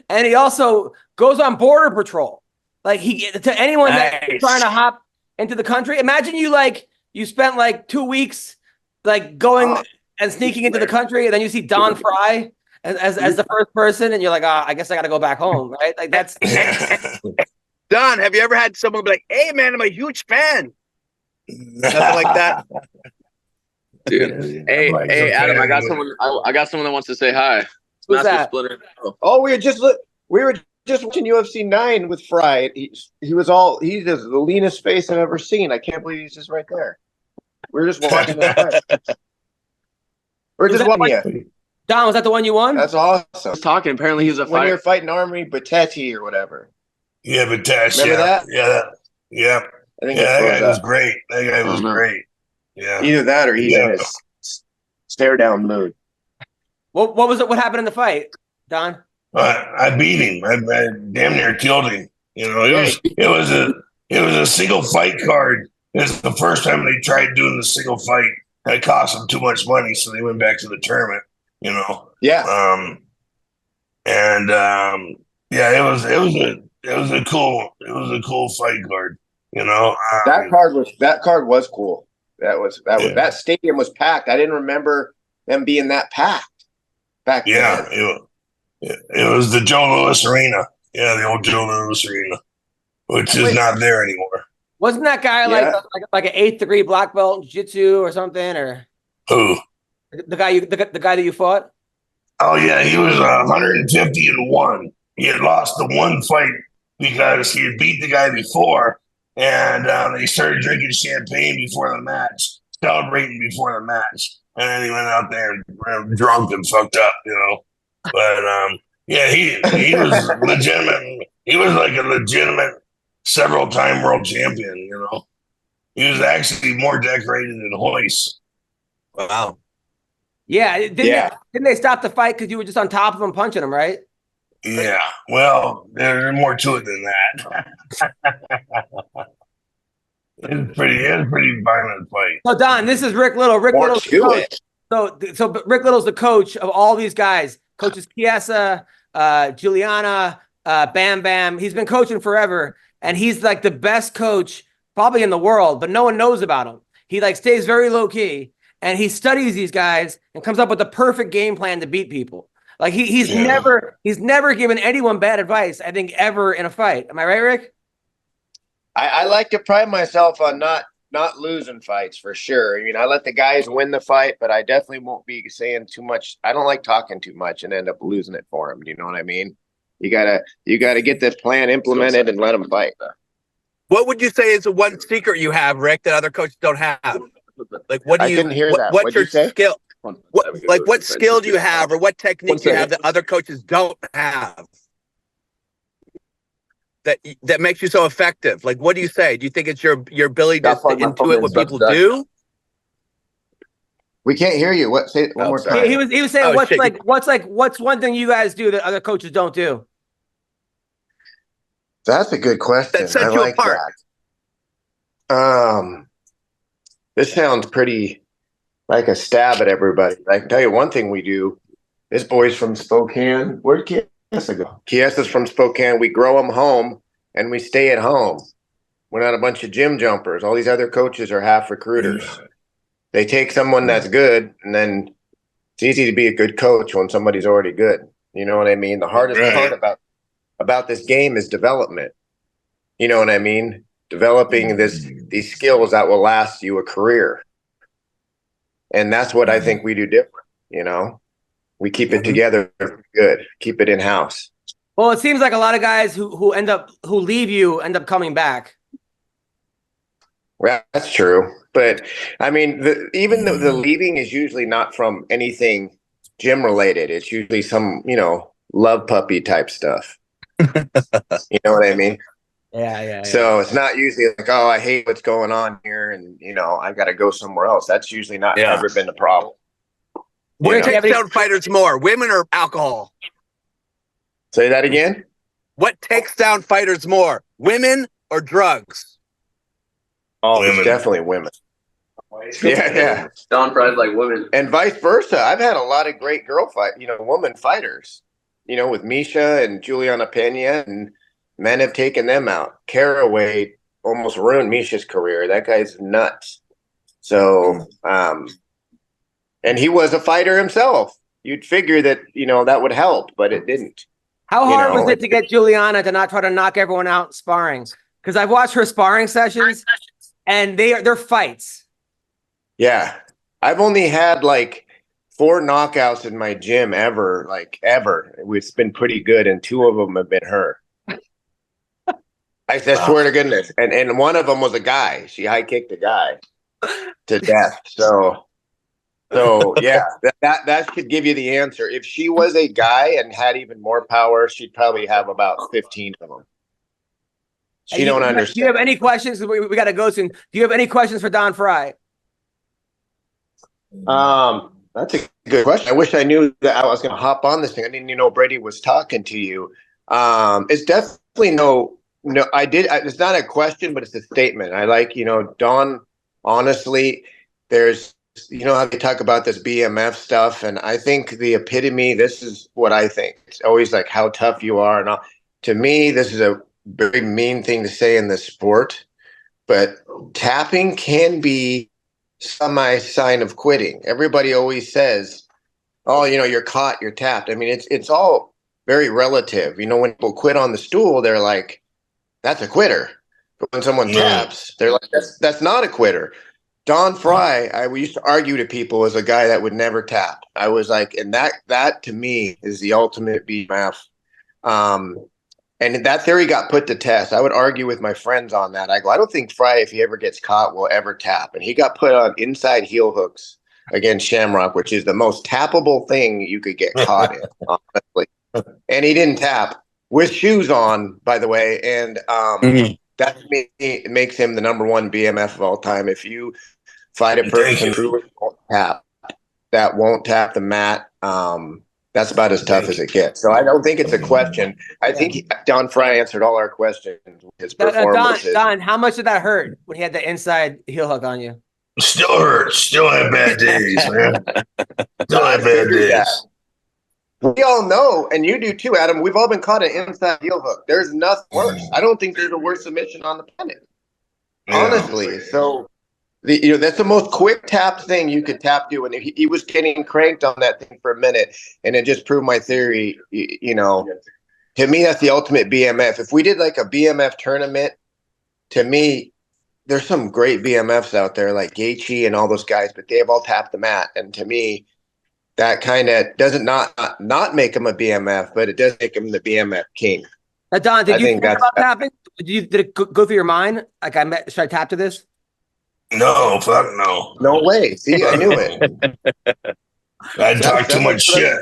and he also goes on border patrol. Like to anyone that's trying to hop into the country, imagine you spent like 2 weeks like going and sneaking into the country, and then you see Don Frye as the first person, and you're like, I guess I got to go back home, right? Like that's. Don, have you ever had someone be like, "Hey, man, I'm a huge fan"? Nothing like that. Dude, hey, Adam, I got someone that wants to say hi. Who's that? Splinter. Oh, we were just watching UFC 9 with Frye. He's the leanest face I've ever seen. I can't believe he's just right there. We were just watching that fight. We're just watching you. Don, was that the one you won? That's awesome. I was talking. Apparently, he was a fighter. When you're fighting Army Batetti or whatever. Yeah, Batetti. Remember that? Yeah. I think that guy was great. That guy was great. Yeah. Either that or he's in his stare down mood. What was it? What happened in the fight, Don? I beat him. I damn near killed him. You know, it was a single fight card. It's the first time they tried doing the single fight. It cost them too much money, so they went back to the tournament. You know. Yeah. It was a cool fight card. You know. That card was cool. That stadium was packed. I didn't remember them being that packed back then. Yeah, it was the Joe Louis Arena. Yeah, the old Joe Louis Arena, which is not there anymore. Wasn't that guy like an 8th degree black belt in jiu-jitsu or something? Or who? The guy that you fought? Oh yeah, he was 150-1. He had lost the one fight because he had beat the guy before, and they started drinking champagne before the match, celebrating before the match, and then he went out there and drunk and fucked up, you know. But he was legitimate. He was like a legitimate several-time world champion, you know. He was actually more decorated than Hoist. Wow. Yeah, didn't they stop the fight because you were just on top of him punching him, right? Yeah, well, there's more to it than that. It was pretty violent fight. So Don, this is Rick Little. Rick Little's the coach. So Rick Little's the coach of all these guys. Coaches Chiesa, Juliana, Bam Bam. He's been coaching forever, and he's like the best coach probably in the world, but no one knows about him. He like stays very low key, and he studies these guys and comes up with the perfect game plan to beat people. Like he's never given anyone bad advice, I think, ever in a fight. Am I right, Rick? I like to pride myself on not losing fights for sure. I mean, I let the guys win the fight, but I definitely won't be saying too much. I don't like talking too much and end up losing it for them. You know what I mean? You gotta get this plan implemented and let them fight. What would you say is the one secret you have, Rick, that other coaches don't have? Like, what do you? I didn't hear that. What's your skill? What skill do you have, have, or what technique do you have that other coaches don't have? That makes you so effective. Like, what do you say? Do you think it's your ability to intuit what people do? We can't hear you. What? Say it one more time. He was saying what's one thing you guys do that other coaches don't do? That's a good question. That sets you apart. This sounds pretty like a stab at everybody. I can tell you one thing we do. This boy's from Spokane. Where'd Chiesa go? Chiesa's from Spokane. We grow them home, and we stay at home. We're not a bunch of gym jumpers. All these other coaches are half recruiters. They take someone that's good, and then it's easy to be a good coach when somebody's already good. You know what I mean? The hardest part about this game is development. You know what I mean? Developing these skills that will last you a career. And that's what I think we do different, you know? We keep it together good, keep it in-house. Well, it seems like a lot of guys who leave you end up coming back. Well, that's true. But, I mean, even though the leaving is usually not from anything gym-related. It's usually some, love puppy type stuff. You know what I mean? Yeah. So it's not usually like, oh, I hate what's going on here, and I got to go somewhere else. That's usually not ever been the problem. What takes down fighters more, women or alcohol? Say that again. What takes down fighters more, women or drugs? Oh, it's definitely women. Yeah. Don Frye's like women, and vice versa. I've had a lot of great woman fighters. With Misha and Juliana Pena, and men have taken them out. Caraway almost ruined Misha's career. That guy's nuts. So, and he was a fighter himself. You'd figure that, that would help, but it didn't. How hard was it to get Juliana to not try to knock everyone out in sparring? Because I've watched her sparring sessions, and they're fights. Yeah. I've only had like 4 knockouts in my gym ever. It's been pretty good, and 2 of them have been her. I swear to goodness. And one of them was a guy. She high kicked a guy to death. So yeah, that should give you the answer. If she was a guy and had even more power, she'd probably have about 15 of them. She don't understand. Do you have any questions? We got to go soon. Do you have any questions for Don Frye? That's a good question. I wish I knew that I was going to hop on this thing. I didn't even know Brady was talking to you. It's definitely no. It's not a question, but it's a statement. I like, Don. Honestly, there's. How they talk about this BMF stuff, and I think the epitome. This is what I think. It's always like how tough you are, and all. To me, this is a very mean thing to say in the sport, but tapping can be semi-sign of quitting. Everybody always says, "Oh, you're caught, you're tapped." I mean, it's all very relative. When people quit on the stool, they're like, "That's a quitter," but when someone taps, they're like, "That's not a quitter." Don Frye, we used to argue to people as a guy that would never tap. I was like, and that to me is the ultimate BMF. And that theory got put to test. I would argue with my friends on that. I go, I don't think Frye, if he ever gets caught, will ever tap. And he got put on inside heel hooks against Shamrock, which is the most tappable thing you could get caught in, honestly. And he didn't tap with shoes on, by the way. And that to me makes him the #1 BMF of all time. If you fight a person who won't tap the mat, that's about as tough as it gets. So I don't think it's a question. I think Don Frye answered all our questions. His performances. Don, how much did that hurt when he had the inside heel hook on you? Still hurts. Still had bad days, man. Still had bad days. We all know, and you do too, Adam. We've all been caught an inside heel hook. There's nothing worse. I don't think there's a worse submission on the planet, honestly. So, that's the most quick tap thing you could tap to, and he was getting cranked on that thing for a minute, and it just proved my theory. To me, that's the ultimate BMF. If we did like a BMF tournament, to me, there's some great BMFs out there like Gaethje and all those guys, but they have all tapped the mat, and to me, that kind of doesn't not make him a BMF, but it does make him the BMF king. Now, Don, did you think about tapping? Did it go through your mind? Like, should I tap to this? No, fuck no. No way. See, I knew it. I talk too much shit.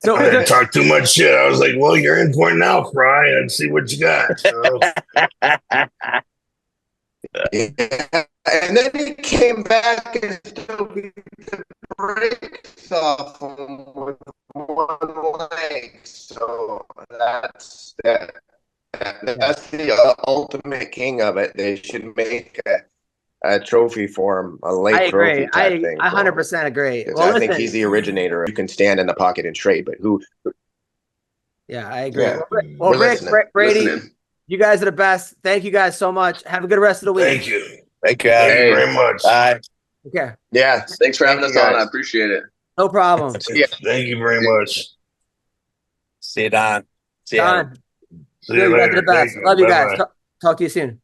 So I talk too much shit. I was like, well, you're in for it now, Frye, and see what you got. So. Yeah. And then he came back and still beat the brakes off him with one leg. So that's the ultimate king of it. They should make a trophy for him, a late trophy type thing. I 100% agree. Well, I think he's the originator. You can stand in the pocket and trade, but who? Yeah, I agree. Yeah. Well, Rick, Brady, you guys are the best. Thank you guys so much. Have a good rest of the week. Thank you. Thank you. Thank you very much. Bye. Okay. Yeah. Thanks for having us on. I appreciate it. No problem. Yeah. Thank you very much. See you, Don. See you. Don. See you later. You guys are the best. Love you guys. Talk to you soon.